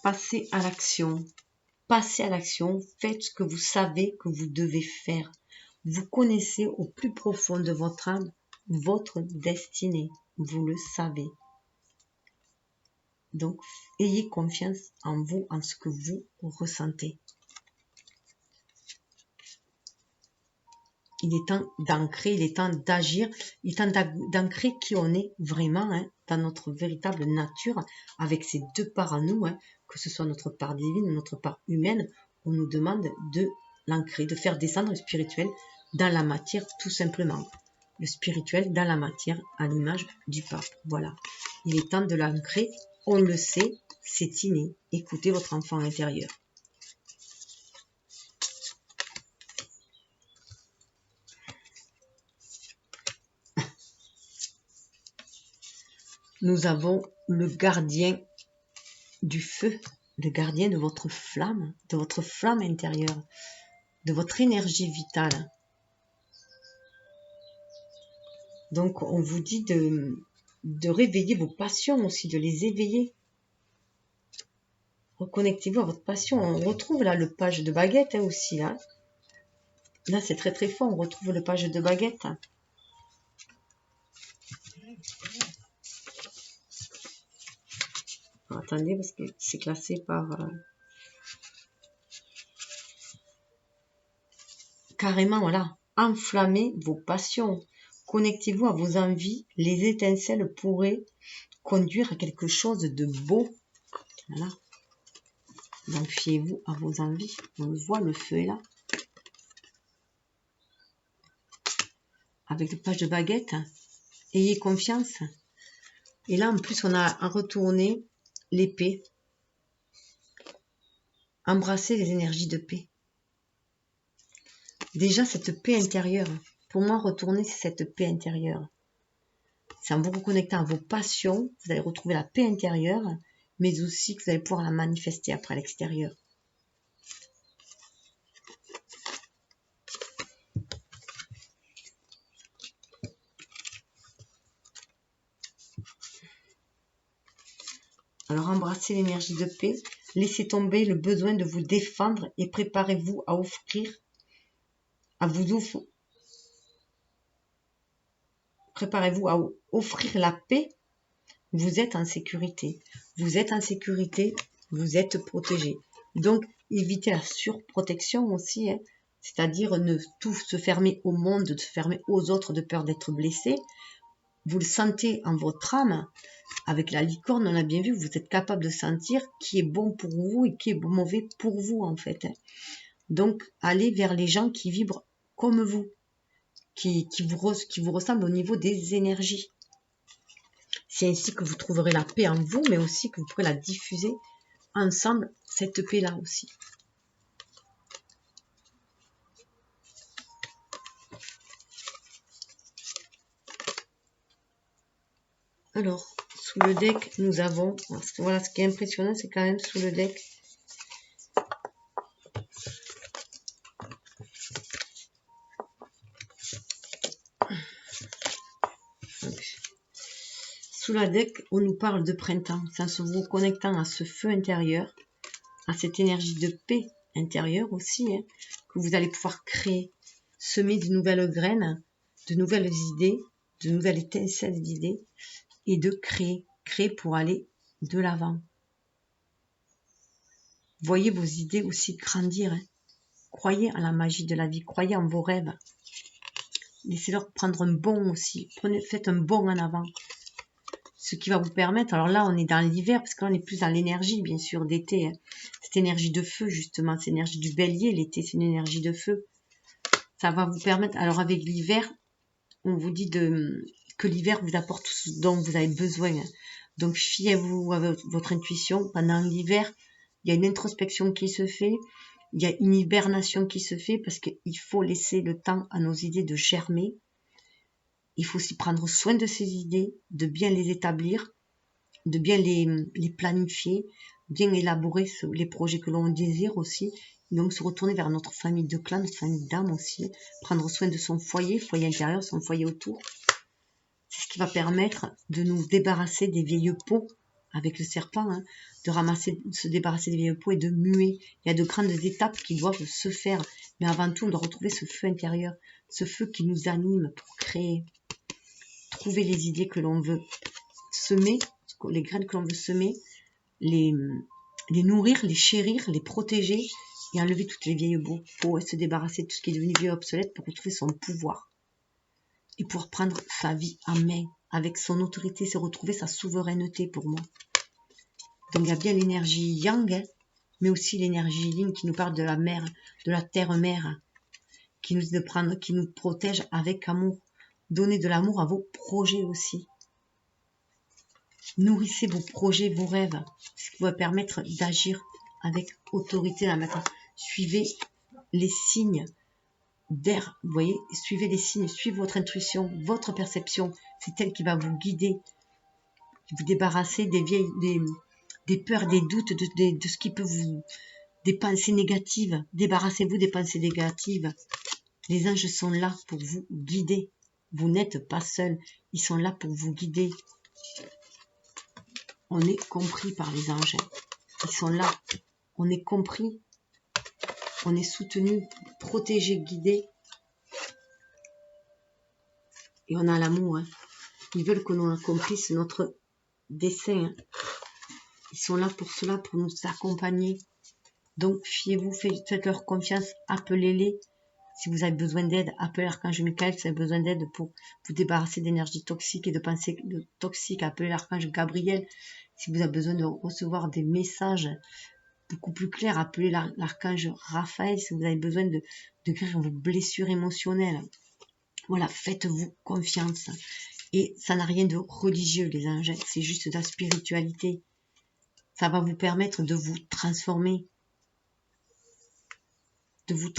Passez à l'action. Passez à l'action, faites ce que vous savez que vous devez faire. Vous connaissez au plus profond de votre âme votre destinée, vous le savez. Donc, ayez confiance en vous, en ce que vous ressentez. Il est temps d'ancrer, il est temps d'agir, il est temps d'ancrer qui on est vraiment, dans notre véritable nature, avec ces deux parts en nous, que ce soit notre part divine, notre part humaine. On nous demande de l'ancrer, de faire descendre le spirituel dans la matière, tout simplement. Le spirituel dans la matière, à l'image du pape. Voilà. Il est temps de l'ancrer. On le sait, c'est inné. Écoutez votre enfant intérieur. Nous avons le gardien du feu, le gardien de votre flamme intérieure, de votre énergie vitale. Donc, on vous dit de réveiller vos passions aussi, de les éveiller. Reconnectez-vous à votre passion. On retrouve là le page de baguette aussi. Là, c'est très très fort. On retrouve le page de baguette. Alors, attendez, parce que c'est classé par... Carrément, voilà. Enflammez vos passions. Connectez-vous à vos envies. Les étincelles pourraient conduire à quelque chose de beau. Voilà. Donc, fiez-vous à vos envies. On le voit, le feu est là. Avec le page de baguette, ayez confiance. Et là, en plus, on a à retourner l'épée. Embrassez les énergies de paix. Déjà, cette paix intérieure. Pour moi, retourner, c'est cette paix intérieure. C'est en vous reconnectant à vos passions, vous allez retrouver la paix intérieure, mais aussi que vous allez pouvoir la manifester après à l'extérieur. Alors, embrassez l'énergie de paix, laissez tomber le besoin de vous défendre et préparez-vous à préparez-vous à offrir la paix. Vous êtes en sécurité. Vous êtes en sécurité, vous êtes protégé. Donc, évitez la surprotection aussi, hein. C'est-à-dire ne tout se fermer au monde, de se fermer aux autres de peur d'être blessé. Vous le sentez en votre âme. Avec la licorne, on a bien vu, vous êtes capable de sentir qui est bon pour vous et qui est mauvais pour vous, en fait. Donc, allez vers les gens qui vibrent comme vous, qui vous ressemblent au niveau des énergies. C'est ainsi que vous trouverez la paix en vous, mais aussi que vous pourrez la diffuser ensemble, cette paix-là aussi. Alors, sous le deck, nous avons... Voilà, ce qui est impressionnant, c'est quand même sous le deck... Sous la deck, on nous parle de printemps. C'est en se vous connectant à ce feu intérieur, à cette énergie de paix intérieure aussi, hein, que vous allez pouvoir créer, semer de nouvelles graines, de nouvelles idées, de nouvelles étincelles d'idées, et de créer pour aller de l'avant. Voyez vos idées aussi grandir. Hein. Croyez à la magie de la vie, croyez en vos rêves. Laissez-leur prendre un bond aussi. Faites un bond en avant. Ce qui va vous permettre, alors là on est dans l'hiver, parce que là on est plus dans l'énergie bien sûr d'été. Hein. Cette énergie de feu justement, cette énergie du bélier, l'été c'est une énergie de feu. Ça va vous permettre, alors avec l'hiver, on vous dit que l'hiver vous apporte tout ce dont vous avez besoin. Hein. Donc fiez-vous à votre intuition. Pendant l'hiver, il y a une introspection qui se fait, il y a une hibernation qui se fait, parce qu'il faut laisser le temps à nos idées de germer. Il faut aussi prendre soin de ces idées, de bien les établir, de bien les planifier, bien élaborer les projets que l'on désire aussi. Donc se retourner vers notre famille de clan, notre famille d'âme aussi, prendre soin de son foyer intérieur, son foyer autour. C'est ce qui va permettre de nous débarrasser des vieilles peaux avec le serpent, hein, de se débarrasser des vieilles peaux et de muer. Il y a de grandes étapes qui doivent se faire, mais avant tout on doit retrouver ce feu intérieur, ce feu qui nous anime pour créer. Trouver les idées que l'on veut semer, les graines que l'on veut semer, les nourrir, les chérir, les protéger et enlever toutes les vieilles peaux et se débarrasser de tout ce qui est devenu vieux et obsolète pour retrouver son pouvoir et pouvoir prendre sa vie en main avec son autorité, c'est retrouver sa souveraineté pour moi. Donc il y a bien l'énergie yang, hein, mais aussi l'énergie yin qui nous parle de la mer, de la terre-mère, qui nous protège avec amour. Donnez de l'amour à vos projets aussi. Nourrissez vos projets, vos rêves, ce qui va permettre d'agir avec autorité là maintenant. Suivez les signes d'air, vous voyez, suivez les signes, suivez votre intuition, votre perception, c'est elle qui va vous guider, vous débarrasser des peurs, des doutes, de ce qui peut des pensées négatives. Débarrassez-vous des pensées négatives. Les anges sont là pour vous guider. Vous n'êtes pas seul, ils sont là pour vous guider. On est compris par les anges. Ils sont là. On est compris. On est soutenu, protégé, guidé. Et on a l'amour. Hein. Ils veulent que l'on accomplisse notre dessein. Hein. Ils sont là pour cela, pour nous accompagner. Donc, fiez-vous, faites leur confiance, appelez-les. Si vous avez besoin d'aide, appelez l'archange Michael. Si vous avez besoin d'aide pour vous débarrasser d'énergie toxique et de pensées toxiques, appelez l'archange Gabriel. Si vous avez besoin de recevoir des messages beaucoup plus clairs, appelez l'archange Raphaël. Si vous avez besoin de guérir vos blessures émotionnelles, voilà, faites-vous confiance. Et ça n'a rien de religieux, les anges, c'est juste de la spiritualité. Ça va vous permettre de vous transformer. De vous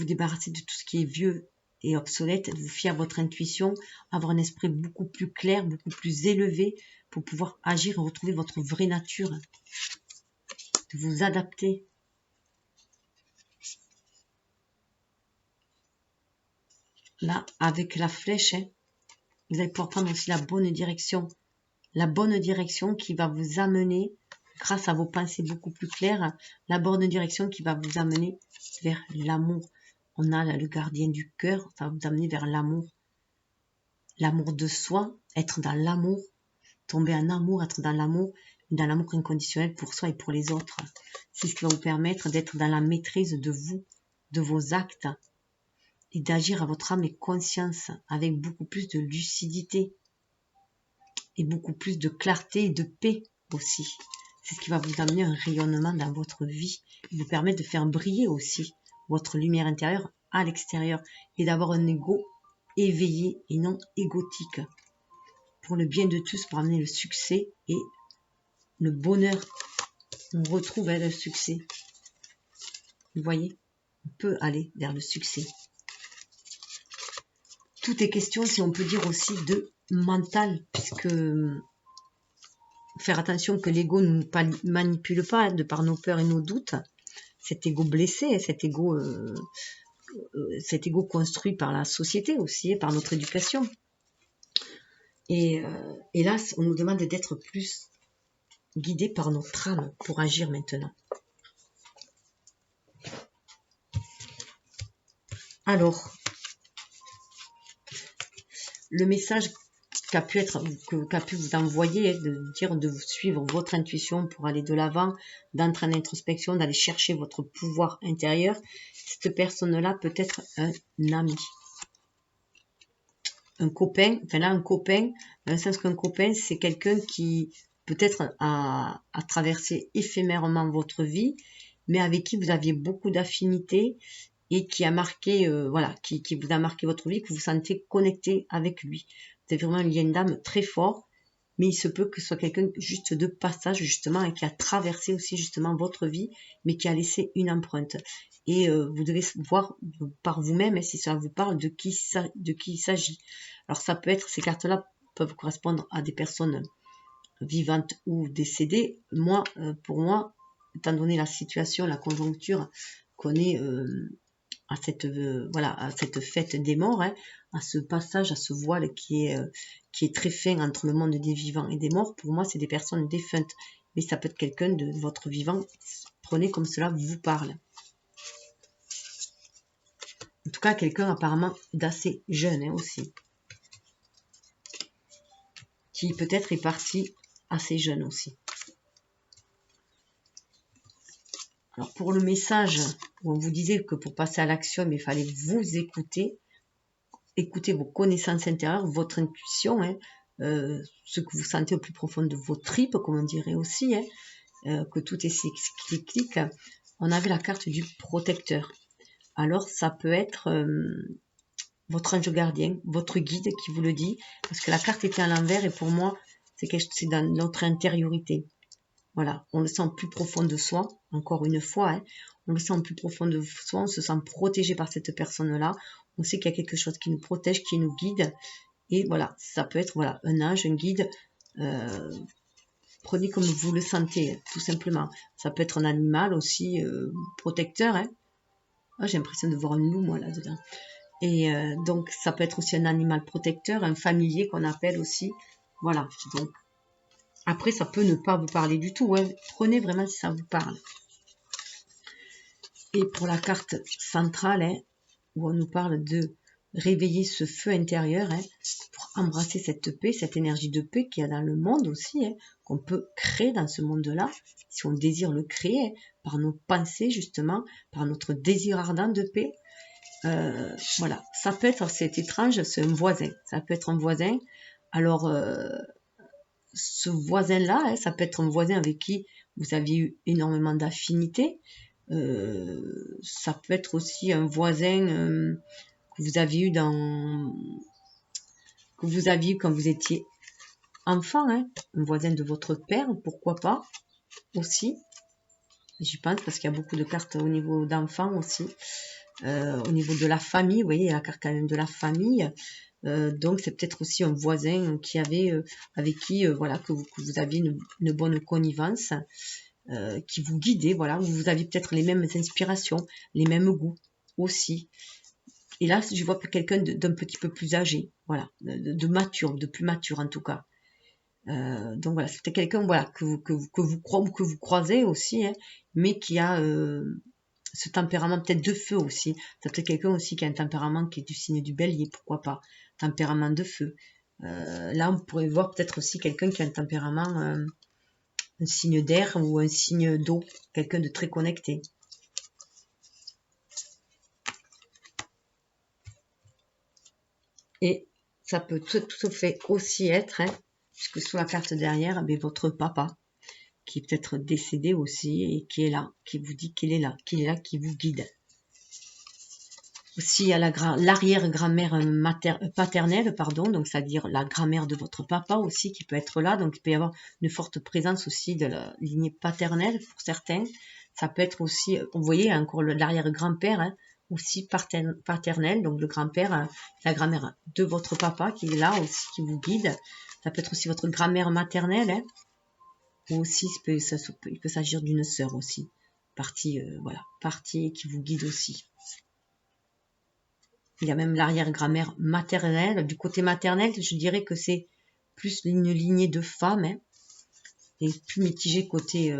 débarrasser de tout ce qui est vieux et obsolète, de vous fier à votre intuition, avoir un esprit beaucoup plus clair, beaucoup plus élevé pour pouvoir agir et retrouver votre vraie nature. De vous adapter. Là, avec la flèche, vous allez pouvoir prendre aussi la bonne direction. La bonne direction qui va vous amener, grâce à vos pensées beaucoup plus claires, la bonne direction qui va vous amener vers l'amour. On a là, le gardien du cœur, ça va vous amener vers l'amour. L'amour de soi, être dans l'amour, tomber en amour, être dans l'amour inconditionnel pour soi et pour les autres. C'est ce qui va vous permettre d'être dans la maîtrise de vous, de vos actes, et d'agir à votre âme et conscience avec beaucoup plus de lucidité et beaucoup plus de clarté et de paix aussi. C'est ce qui va vous amener un rayonnement dans votre vie et vous permettre de faire briller aussi votre lumière intérieure à l'extérieur et d'avoir un ego éveillé et non égotique pour le bien de tous, pour amener le succès et le bonheur. On retrouve le succès. Vous voyez, on peut aller vers le succès. Tout est question, si on peut dire aussi, de mental, puisque faire attention que l'ego ne nous manipule pas de par nos peurs et nos doutes. Cet ego blessé, cet ego construit par la société aussi, par notre éducation. Et là, on nous demande d'être plus guidé par notre âme pour agir maintenant. Alors, le message qu'a pu vous envoyer, de dire de vous suivre votre intuition pour aller de l'avant, d'entrer en introspection, d'aller chercher votre pouvoir intérieur, cette personne-là peut être un ami. Un copain, enfin là un copain, dans le sens qu'un copain c'est quelqu'un qui peut-être a traversé éphémèrement votre vie, mais avec qui vous aviez beaucoup d'affinités et qui a marqué, qui vous a marqué votre vie, que vous vous sentez connecté avec lui. C'est vraiment un lien d'âme très fort, mais il se peut que ce soit quelqu'un juste de passage justement et qui a traversé aussi justement votre vie, mais qui a laissé une empreinte. Et vous devez voir par vous-même, si ça vous parle, de qui il s'agit. Alors ça peut être, ces cartes-là peuvent correspondre à des personnes vivantes ou décédées. Moi, pour moi, étant donné la situation, la conjoncture qu'on est à cette fête des morts, à ce passage, à ce voile qui est très fin entre le monde des vivants et des morts, pour moi, c'est des personnes défuntes. Mais ça peut être quelqu'un de votre vivant. Prenez comme cela vous parle. En tout cas, quelqu'un apparemment d'assez jeune aussi. Qui peut-être est parti assez jeune aussi. Alors pour le message, où on vous disait que pour passer à l'action, il fallait vous écouter vos connaissances intérieures, votre intuition, ce que vous sentez au plus profond de vos tripes, comme on dirait aussi, que tout est cyclique. On avait la carte du protecteur. Alors ça peut être votre ange gardien, votre guide qui vous le dit, parce que la carte était à l'envers et pour moi, c'est dans notre intériorité. Voilà, on le sent plus profond de soi, encore une fois, on le sent plus profond de soi, on se sent protégé par cette personne-là, on sait qu'il y a quelque chose qui nous protège, qui nous guide, et voilà, ça peut être un ange, un guide, prenez comme vous le sentez, tout simplement. Ça peut être un animal aussi, protecteur, j'ai l'impression de voir un loup, moi, là-dedans. Et donc, ça peut être aussi un animal protecteur, un familier qu'on appelle aussi. Voilà, donc, après, ça peut ne pas vous parler du tout. Prenez vraiment si ça vous parle. Et pour la carte centrale, où on nous parle de réveiller ce feu intérieur, pour embrasser cette paix, cette énergie de paix qu'il y a dans le monde aussi, hein, qu'on peut créer dans ce monde-là, si on désire le créer, hein, par nos pensées justement, par notre désir ardent de paix. Voilà, ça peut être, c'est étrange, c'est un voisin, ça peut être un voisin. Alors, ce voisin-là, hein, ça peut être un voisin avec qui vous aviez eu énormément d'affinité. Ça peut être aussi un voisin que vous aviez eu quand vous étiez enfant, hein, un voisin de votre père, pourquoi pas aussi. J'y pense parce qu'il y a beaucoup de cartes au niveau d'enfants aussi. Au niveau de la famille, vous voyez, il y a la carte quand même de la famille. Donc c'est peut-être aussi un voisin qui avait, avec qui, voilà, que vous aviez une bonne connivence, qui vous guidait, voilà, vous aviez peut-être les mêmes inspirations, les mêmes goûts aussi. Et là, je vois quelqu'un d'un petit peu plus âgé, voilà, de mature, de plus mature en tout cas. Donc voilà, c'est peut-être quelqu'un, voilà, que vous croisez aussi, hein, mais qui a ce tempérament peut-être de feu aussi. C'est peut-être quelqu'un aussi qui a un tempérament qui est du signe du bélier, pourquoi pas. Tempérament de feu. Là, on pourrait voir peut-être aussi quelqu'un qui a un tempérament, un signe d'air ou un signe d'eau. Quelqu'un de très connecté. Et ça peut tout à fait aussi être, hein, puisque sous la carte derrière, mais votre papa, qui est peut-être décédé aussi et qui est là, qui vous dit qu'il est là, qui vous guide. Aussi, il y a l'arrière-grand-mère paternelle, pardon, donc c'est-à-dire la grand-mère de votre papa aussi qui peut être là. Donc, il peut y avoir une forte présence aussi de la lignée paternelle pour certains. Ça peut être aussi, vous voyez, encore l'arrière-grand-père, hein, aussi paternel, donc le grand-père, la grand-mère de votre papa qui est là aussi, qui vous guide. Ça peut être aussi votre grand-mère maternelle, hein, ou aussi il peut s'agir d'une sœur aussi, partie, voilà, partie qui vous guide aussi. Il y a même l'arrière-grand-mère maternelle. Du côté maternel, je dirais que c'est plus une lignée de femmes, hein, et plus mitigé côté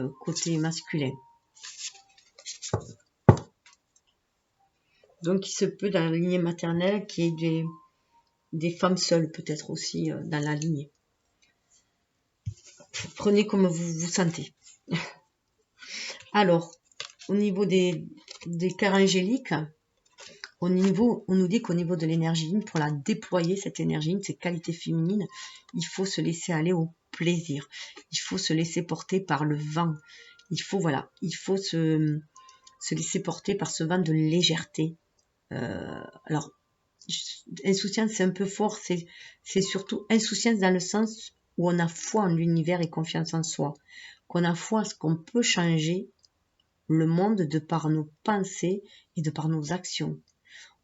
masculin. Donc, il se peut dans la lignée maternelle qu'il y ait des femmes seules, peut-être aussi dans la lignée. Prenez comme vous vous sentez. Alors, au niveau des cartes angéliques, on nous dit qu'au niveau de l'énergie, pour la déployer, cette énergie, ces qualités féminines, il faut se laisser aller au plaisir. Il faut se laisser porter par le vent. Il faut se laisser porter par ce vent de légèreté. Alors, insouciance, c'est un peu fort. C'est surtout insouciance dans le sens où on a foi en l'univers et confiance en soi. Qu'on a foi à ce qu'on peut changer le monde de par nos pensées et de par nos actions.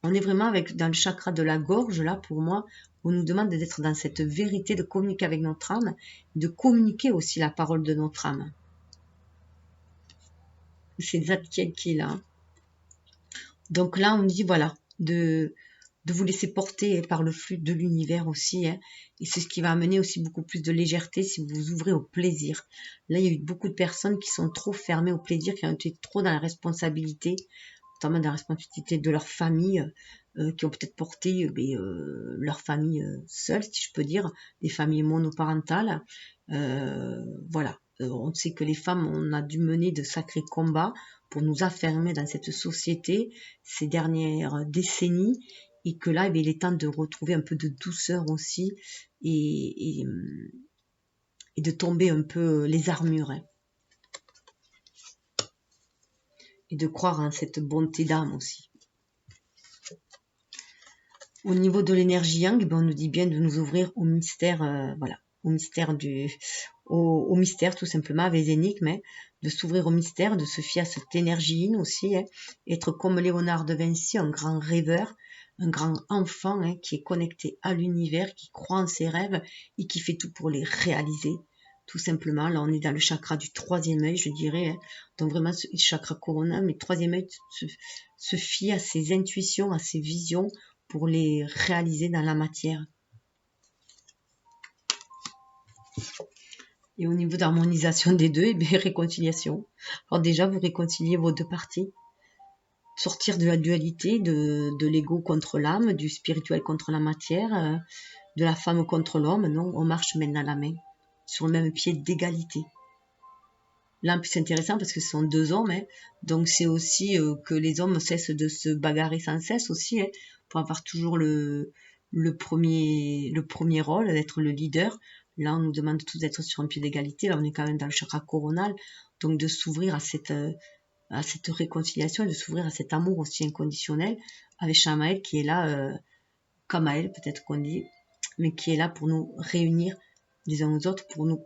On est vraiment dans le chakra de la gorge, là, pour moi, on nous demande d'être dans cette vérité, de communiquer avec notre âme, de communiquer aussi la parole de notre âme. C'est Zadkiel qui est là. Donc là, on dit, voilà, de vous laisser porter par le flux de l'univers aussi, hein, et c'est ce qui va amener aussi beaucoup plus de légèreté si vous vous ouvrez au plaisir. Là, il y a eu beaucoup de personnes qui sont trop fermées au plaisir, qui ont été trop dans la responsabilité, notamment dans la responsabilité de leur famille, qui ont peut-être porté leur famille seule, si je peux dire, des familles monoparentales. Voilà, on sait que les femmes, on a dû mener de sacrés combats pour nous affirmer dans cette société ces dernières décennies, et que là, il est temps de retrouver un peu de douceur aussi, et de tomber un peu les armures, hein. Et de croire en cette bonté d'âme aussi. Au niveau de l'énergie yang, on nous dit bien de nous ouvrir au mystère, voilà, au mystère au mystère tout simplement, avec les énigmes, hein, de s'ouvrir au mystère, de se fier à cette énergie yin aussi, hein, être comme Léonard de Vinci, un grand rêveur, un grand enfant, hein, qui est connecté à l'univers, qui croit en ses rêves et qui fait tout pour les réaliser. Tout simplement, là on est dans le chakra du troisième œil, je dirais, hein. Donc vraiment ce chakra corona, mais troisième œil se fie à ses intuitions, à ses visions pour les réaliser dans la matière. Et au niveau d'harmonisation des deux, et bien réconciliation. Alors déjà, vous réconciliez vos deux parties. Sortir de la dualité, de l'ego contre l'âme, du spirituel contre la matière. de la femme contre l'homme. Non, on marche main dans la main, sur le même pied d'égalité. Là, en plus, c'est intéressant parce que ce sont deux hommes, hein. Donc c'est aussi que les hommes cessent de se bagarrer sans cesse aussi, hein, pour avoir toujours le premier rôle, d'être le leader. Là, on nous demande tous d'être sur un pied d'égalité. Là, on est quand même dans le chakra coronal, donc de s'ouvrir à cette réconciliation et de s'ouvrir à cet amour aussi inconditionnel avec Shamael qui est là, Kamael peut-être qu'on dit, mais qui est là pour nous réunir les uns aux autres, pour nous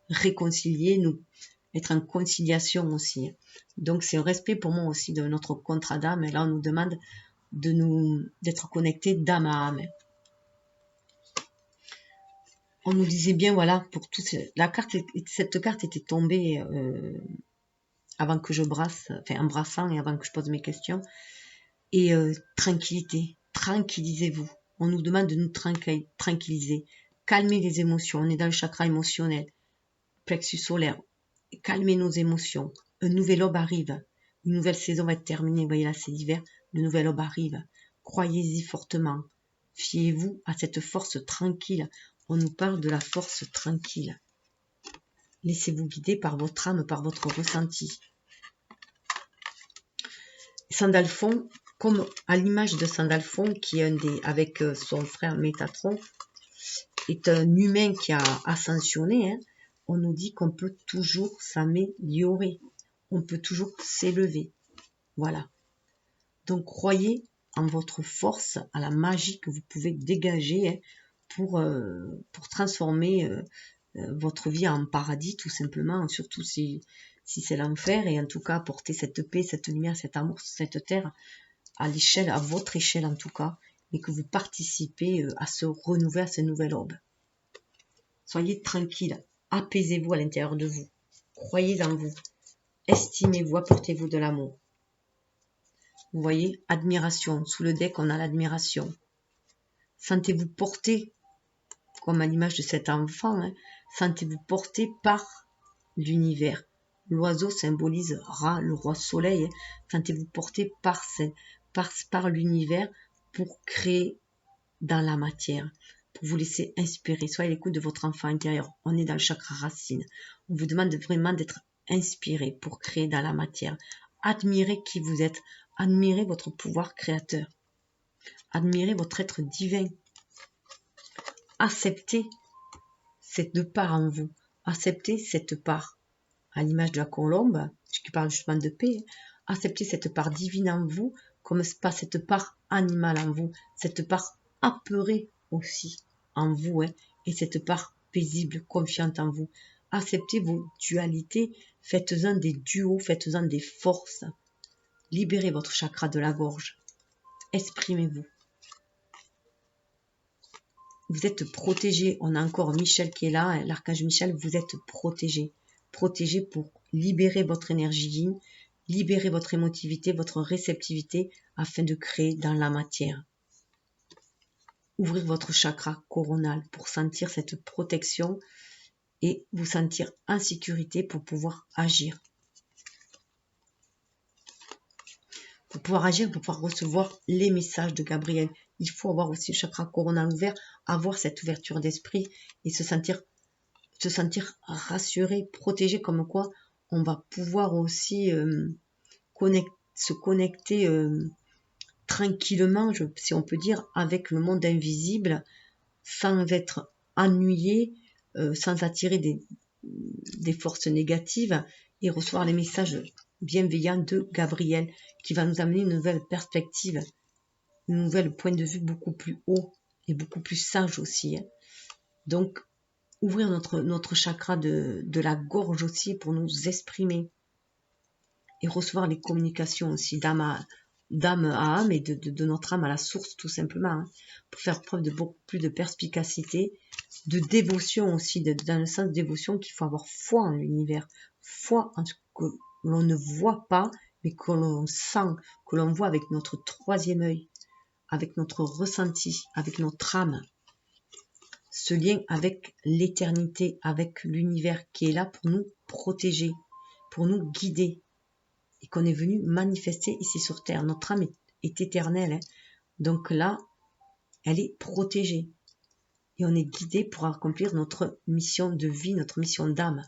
réconcilier, nous être en conciliation aussi. Donc c'est un respect pour moi aussi de notre contrat d'âme. Et là on nous demande d'être connectés d'âme à âme. On nous disait bien, voilà, pour tout cette carte était tombée avant que je brasse, enfin en brassant et avant que je pose mes questions. Et tranquillité, tranquillisez-vous. On nous demande de nous tranquilliser, calmer les émotions. On est dans le chakra émotionnel, plexus solaire. Calmez nos émotions. Un nouvel aube arrive. Une nouvelle saison va être terminée. Vous voyez là, c'est l'hiver. Le nouvel aube arrive. Croyez-y fortement. Fiez-vous à cette force tranquille. On nous parle de la force tranquille. Laissez-vous guider par votre âme, par votre ressenti. Sandalphon, comme à l'image de Sandalphon, qui est avec son frère Métatron, est un humain qui a ascensionné, hein. On nous dit qu'on peut toujours s'améliorer, on peut toujours s'élever. Voilà. Donc croyez en votre force, à la magie que vous pouvez dégager, hein, pour transformer votre vie en paradis, tout simplement, surtout si c'est l'enfer, et en tout cas apporter cette paix, cette lumière, cet amour sur cette terre, à l'échelle, à votre échelle en tout cas, et que vous participez à ce renouveau, à ce nouvel orbe. Soyez tranquille, apaisez-vous à l'intérieur de vous, croyez en vous, estimez-vous, apportez-vous de l'amour. Vous voyez, admiration, sous le deck on a l'admiration. Sentez-vous porté, comme à l'image de cet enfant, hein, sentez-vous porté par l'univers. L'oiseau symbolise Ra, le roi soleil, hein. Sentez-vous porté par l'univers pour créer dans la matière, pour vous laisser inspirer. Soyez à l'écoute de votre enfant intérieur. On est dans le chakra racine. On vous demande vraiment d'être inspiré pour créer dans la matière. Admirez qui vous êtes. Admirez votre pouvoir créateur. Admirez votre être divin. Acceptez cette part en vous. Acceptez cette part. À l'image de la colombe, qui parle justement de paix, acceptez cette part divine en vous, comme pas cette part animale en vous, cette part apeurée aussi en vous, hein, et cette part paisible, confiante en vous. Acceptez vos dualités, faites-en des duos, faites-en des forces. Libérez votre chakra de la gorge. Exprimez-vous. Vous êtes protégé. On a encore Michel qui est là, hein, l'archange Michel, vous êtes protégé. Protégé pour libérer votre énergie yin, libérer votre émotivité, votre réceptivité, afin de créer dans la matière. Ouvrir votre chakra coronal pour sentir cette protection et vous sentir en sécurité pour pouvoir agir. Pour pouvoir agir, pour pouvoir recevoir les messages de Gabriel. Il faut avoir aussi le chakra coronal ouvert, avoir cette ouverture d'esprit et se sentir rassuré, protégé, comme quoi on va pouvoir aussi se connecter tranquillement, si on peut dire, avec le monde invisible, sans être ennuyé, sans attirer des forces négatives, et recevoir les messages bienveillants de Gabriel, qui va nous amener une nouvelle perspective, un nouvel point de vue beaucoup plus haut, et beaucoup plus sage aussi, hein. Donc, ouvrir notre chakra de la gorge aussi pour nous exprimer et recevoir les communications aussi d'âme à âme et de notre âme à la source tout simplement, hein, pour faire preuve de beaucoup plus de perspicacité, de dévotion aussi, dans le sens de dévotion qu'il faut avoir foi en l'univers, foi en ce que l'on ne voit pas mais que l'on sent, que l'on voit avec notre troisième œil, avec notre ressenti, avec notre âme. Ce lien avec l'éternité, avec l'univers qui est là pour nous protéger, pour nous guider, et qu'on est venu manifester ici sur Terre. Notre âme est éternelle, hein. Donc là, elle est protégée. et on est guidé pour accomplir notre mission de vie, notre mission d'âme.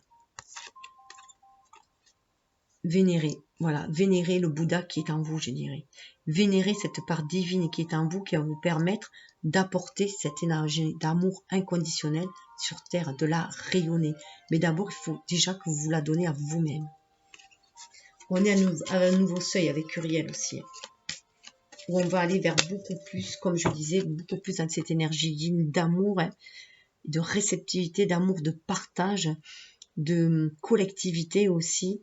Vénérer, voilà, vénérer le Bouddha qui est en vous, je dirais. Vénérer cette part divine qui est en vous, qui va vous permettre d'apporter cette énergie d'amour inconditionnel sur Terre, de la rayonner. Mais d'abord, il faut déjà que vous la donnez à vous-même. On est à un nouveau seuil avec Uriel aussi, où on va aller vers beaucoup plus, comme je disais, beaucoup plus dans cette énergie d'amour, de réceptivité, d'amour, de partage, de collectivité aussi,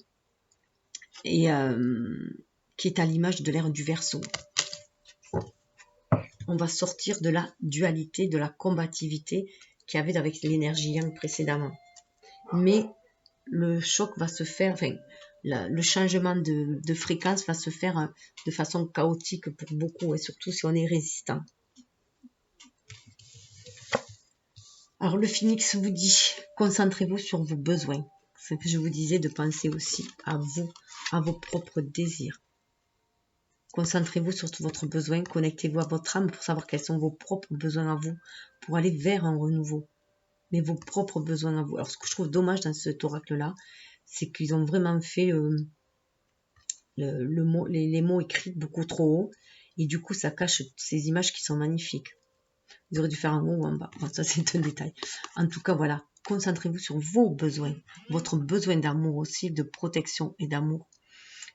et qui est à l'image de l'ère du Verseau. On va sortir de la dualité, de la combativité qu'il y avait avec l'énergie yang précédemment. Mais le choc va se faire, enfin, le changement de fréquence va se faire de façon chaotique pour beaucoup, et surtout si on est résistant. Alors le phénix vous dit, concentrez-vous sur vos besoins. C'est ce que je vous disais, de penser aussi à vous, à vos propres désirs. Concentrez-vous sur tout votre besoin, connectez-vous à votre âme pour savoir quels sont vos propres besoins à vous, pour aller vers un renouveau. Mais vos propres besoins à vous. Alors ce que je trouve dommage dans cet oracle-là, c'est qu'ils ont vraiment fait les mots écrits beaucoup trop haut, et du coup ça cache ces images qui sont magnifiques. Ils auraient dû faire en haut ou en bas. Bon, ça c'est un détail. En tout cas, voilà. Concentrez-vous sur vos besoins. Votre besoin d'amour aussi, de protection et d'amour.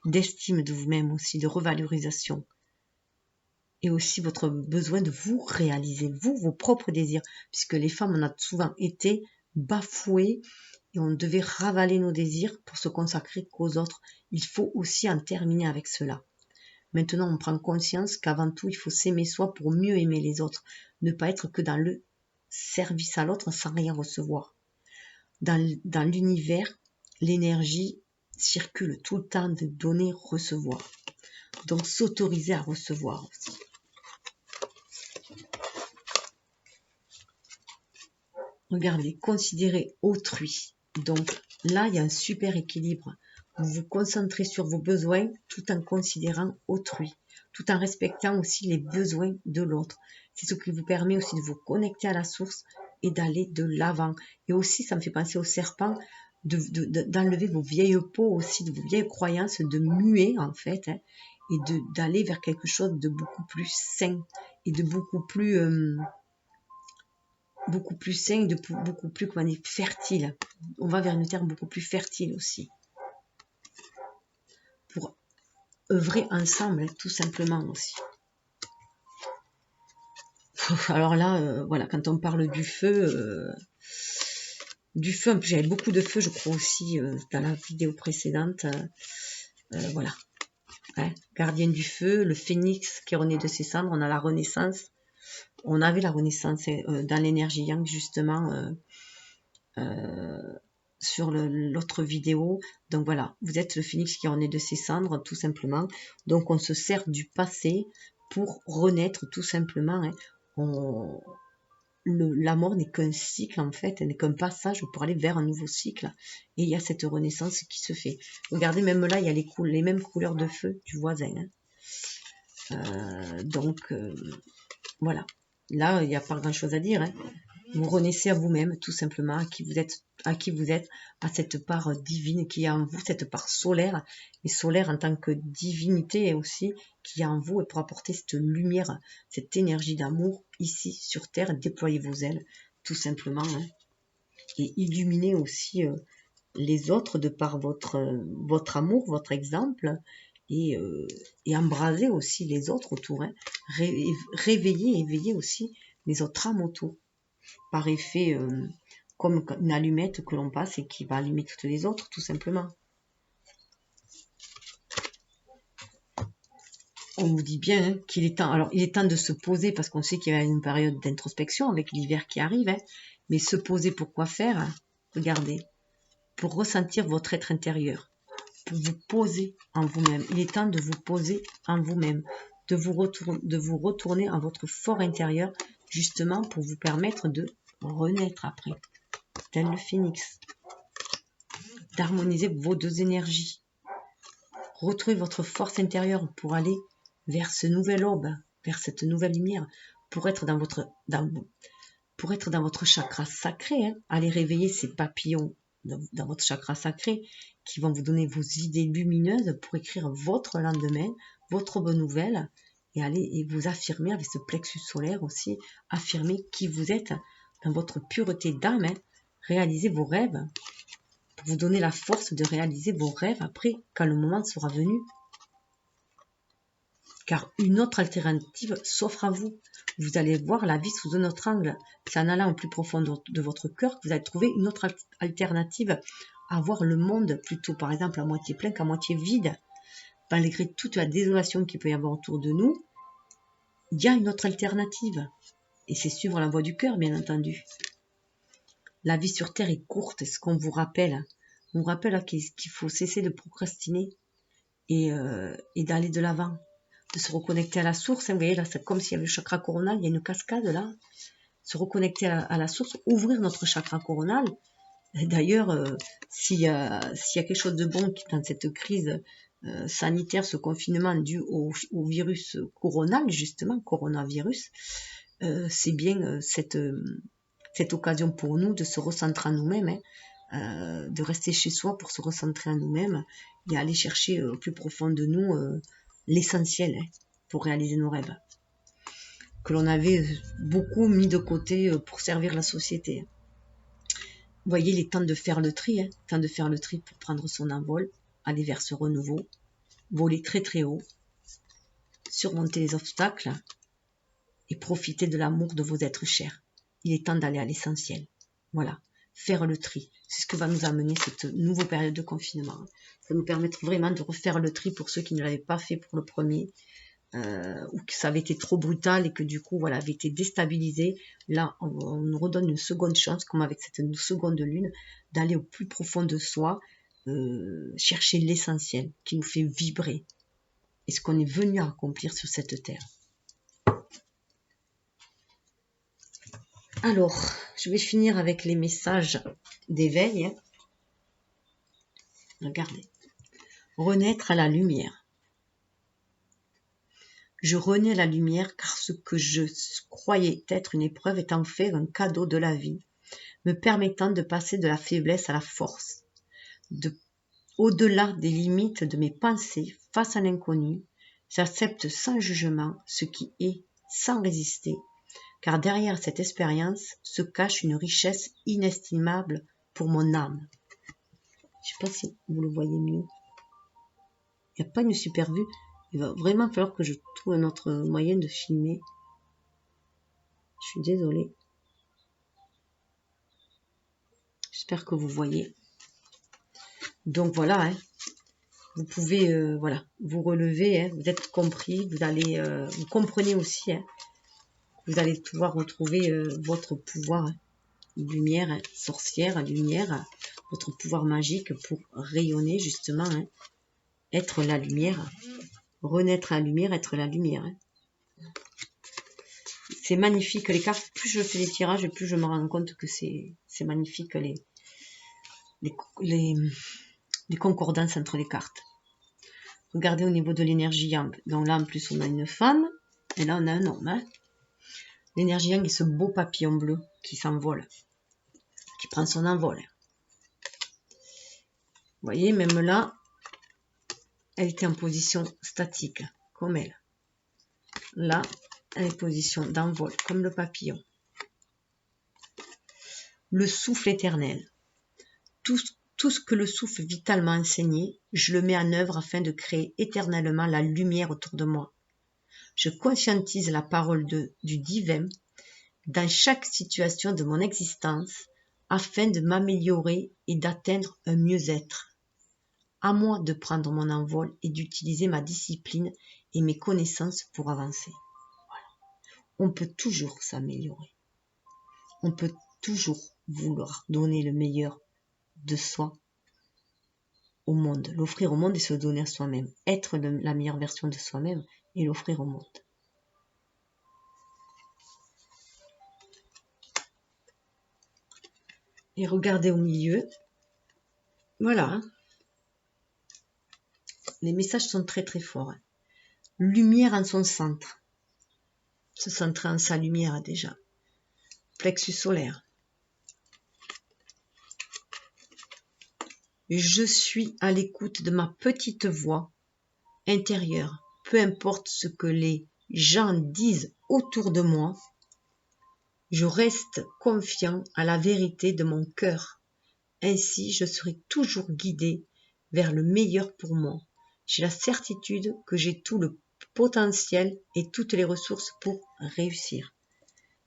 D'estime de vous-même aussi, de revalorisation. Et aussi votre besoin de vous réaliser, vous, vos propres désirs. Puisque les femmes, on a souvent été bafouées et on devait ravaler nos désirs pour se consacrer qu'aux autres. Il faut aussi en terminer avec cela. Maintenant, on prend conscience qu'avant tout, il faut s'aimer soi pour mieux aimer les autres. Ne pas être que dans le service à l'autre sans rien recevoir. Dans l'univers, l'énergie circule tout le temps de donner, recevoir. Donc, s'autoriser à recevoir aussi. Regardez, considérez autrui. Donc, là, il y a un super équilibre. Vous vous concentrez sur vos besoins tout en considérant autrui, tout en respectant aussi les besoins de l'autre. C'est ce qui vous permet aussi de vous connecter à la source et d'aller de l'avant. Et aussi, ça me fait penser au serpent, d'enlever vos vieilles peaux aussi, de vos vieilles croyances, de muer en fait, et d'aller vers quelque chose de beaucoup plus sain et de beaucoup plus sain, de beaucoup plus, comment dire, fertile. On va vers une terre beaucoup plus fertile aussi. Pour œuvrer ensemble, tout simplement aussi. Alors là, voilà, quand on parle du feu, en plus j'avais beaucoup de feu, je crois aussi, dans la vidéo précédente. Voilà. Ouais, gardien du feu, le phénix qui renaît de ses cendres, on a la renaissance. On avait la renaissance dans l'énergie yang, justement, sur l'autre vidéo. Donc voilà, vous êtes le phénix qui renaît de ses cendres, tout simplement. Donc on se sert du passé pour renaître, tout simplement. La mort n'est qu'un cycle, en fait, elle n'est qu'un passage pour aller vers un nouveau cycle. Et il y a cette renaissance qui se fait. Regardez, même là, il y a les mêmes couleurs de feu du voisin. Donc, voilà. Là, il n'y a pas grand-chose à dire. Vous renaissez à vous-même, tout simplement, à qui vous êtes, à cette part divine qui est en vous, cette part solaire, et solaire en tant que divinité aussi, qui est en vous, et pour apporter cette lumière, cette énergie d'amour ici sur Terre, déployez vos ailes, tout simplement, et illuminez aussi les autres de par votre amour, votre exemple, et embrasez aussi les autres autour, réveillez, éveillez aussi les autres âmes autour, par effet comme une allumette que l'on passe et qui va allumer toutes les autres, tout simplement. On vous dit bien qu'il est temps. Alors, il est temps de se poser parce qu'on sait qu'il y a une période d'introspection avec l'hiver qui arrive. Mais se poser pour quoi faire? Regardez, pour ressentir votre être intérieur, pour vous poser en vous-même. Il est temps de vous poser en vous-même, de vous retourner en votre fort intérieur, justement pour vous permettre de renaître après, tel le phénix, d'harmoniser vos deux énergies, retrouver votre force intérieure pour aller vers ce nouvel aube, vers cette nouvelle lumière, pour être dans pour être dans votre chakra sacré, hein. Allez réveiller ces papillons dans votre chakra sacré qui vont vous donner vos idées lumineuses pour écrire votre lendemain, votre bonne nouvelle, et aller et vous affirmer avec ce plexus solaire aussi, affirmer qui vous êtes dans votre pureté d'âme, hein. Réalisez vos rêves, pour vous donner la force de réaliser vos rêves après, quand le moment sera venu. Car une autre alternative s'offre à vous. Vous allez voir la vie sous un autre angle. C'est en allant au plus profond de votre cœur que vous allez trouver une autre alternative à voir le monde plutôt, par exemple, à moitié plein qu'à moitié vide. Malgré toute la désolation qu'il peut y avoir autour de nous, il y a une autre alternative. Et c'est suivre la voie du cœur, bien entendu. La vie sur Terre est courte, c'est ce qu'on vous rappelle. On vous rappelle qu'il faut cesser de procrastiner et d'aller de l'avant, de se reconnecter à la source. Vous voyez, là, c'est comme s'il y avait le chakra coronal, il y a une cascade là. Se reconnecter à la source, ouvrir notre chakra coronal. D'ailleurs, s'il y a quelque chose de bon qui est dans cette crise sanitaire, ce confinement dû au virus coronal, justement, coronavirus, c'est bien cette occasion pour nous de se recentrer en nous-mêmes, hein, de rester chez soi pour se recentrer en nous-mêmes et aller chercher au plus profond de nous l'essentiel, hein, pour réaliser nos rêves, que l'on avait beaucoup mis de côté pour servir la société. Vous voyez, il est temps de faire le tri, hein, temps de faire le tri pour prendre son envol, aller vers ce renouveau, voler très très haut, surmonter les obstacles et profiter de l'amour de vos êtres chers. Il est temps d'aller à l'essentiel. Voilà, faire le tri. C'est ce que va nous amener cette nouvelle période de confinement. Ça va nous permettre vraiment de refaire le tri pour ceux qui ne l'avaient pas fait pour le premier, ou que ça avait été trop brutal et que du coup, voilà, avait été déstabilisé. Là, on nous redonne une seconde chance, comme avec cette seconde lune, d'aller au plus profond de soi, chercher l'essentiel qui nous fait vibrer et ce qu'on est venu accomplir sur cette terre. Alors, je vais finir avec les messages d'éveil, hein. Regardez. Renaître à la lumière. Je renais à la lumière car ce que je croyais être une épreuve est en fait un cadeau de la vie, me permettant de passer de la faiblesse à la force, au-delà des limites de mes pensées face à l'inconnu. J'accepte sans jugement ce qui est, sans résister, car derrière cette expérience se cache une richesse inestimable pour mon âme. Je ne sais pas si vous le voyez mieux. Il n'y a pas une super vue. Il va vraiment falloir que je trouve un autre moyen de filmer. Je suis désolée. J'espère que vous voyez. Donc voilà, hein. Vous pouvez voilà, vous relever, hein. Vous êtes compris, vous comprenez aussi, hein. Vous allez pouvoir retrouver votre pouvoir, hein. Lumière, hein. Sorcière, lumière, votre pouvoir magique pour rayonner justement, hein. Être la lumière, renaître à la lumière, être la lumière, hein. C'est magnifique les cartes, plus je fais les tirages et plus je me rends compte que c'est magnifique les concordances entre les cartes. Regardez au niveau de l'énergie yang. Donc là, en plus, on a une femme. Et là, on a un homme, hein. L'énergie yang est ce beau papillon bleu qui s'envole. Qui prend son envol. Vous voyez, même là, elle était en position statique, comme elle. Là, elle est en position d'envol, comme le papillon. Le souffle éternel. Tout ce que le souffle vital m'a enseigné, je le mets en œuvre afin de créer éternellement la lumière autour de moi. Je conscientise la parole du divin dans chaque situation de mon existence afin de m'améliorer et d'atteindre un mieux-être. À moi de prendre mon envol et d'utiliser ma discipline et mes connaissances pour avancer. Voilà. On peut toujours s'améliorer. On peut toujours vouloir donner le meilleur de soi au monde, l'offrir au monde et se donner à soi-même, être la meilleure version de soi-même et l'offrir au monde. Et regardez au milieu, voilà, les messages sont très très forts. Lumière en son centre, se centrer en sa lumière déjà. plexus solaire. Je suis à l'écoute de ma petite voix intérieure. Peu importe ce que les gens disent autour de moi, je reste confiant à la vérité de mon cœur. Ainsi, je serai toujours guidé vers le meilleur pour moi. J'ai la certitude que j'ai tout le potentiel et toutes les ressources pour réussir.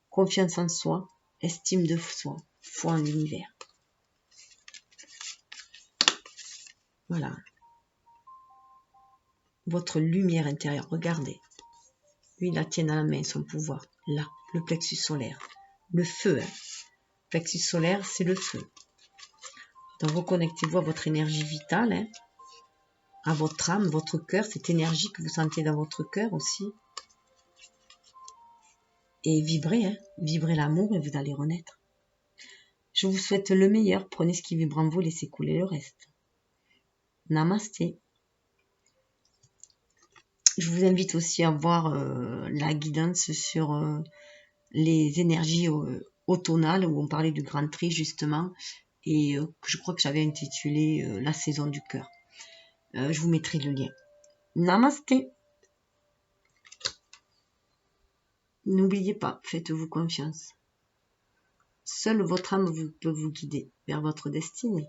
Confiance en soi, estime de soi, foi en l'univers. Voilà. Votre lumière intérieure, regardez. Lui, la tienne à la main, son pouvoir. Là, le plexus solaire. Le feu. Hein. Plexus solaire, c'est le feu. Donc, reconnectez-vous à votre énergie vitale, hein, à votre âme, votre cœur, cette énergie que vous sentez dans votre cœur aussi. Et vibrez, hein, vibrez l'amour et vous allez renaître. Je vous souhaite le meilleur. Prenez ce qui vibre en vous, laissez couler le reste. Namasté. Je vous invite aussi à voir la guidance sur les énergies automnales où on parlait du grand tri justement et je crois que j'avais intitulé la saison du cœur. Je vous mettrai le lien. Namasté. N'oubliez pas, faites-vous confiance. Seule votre âme peut vous guider vers votre destinée.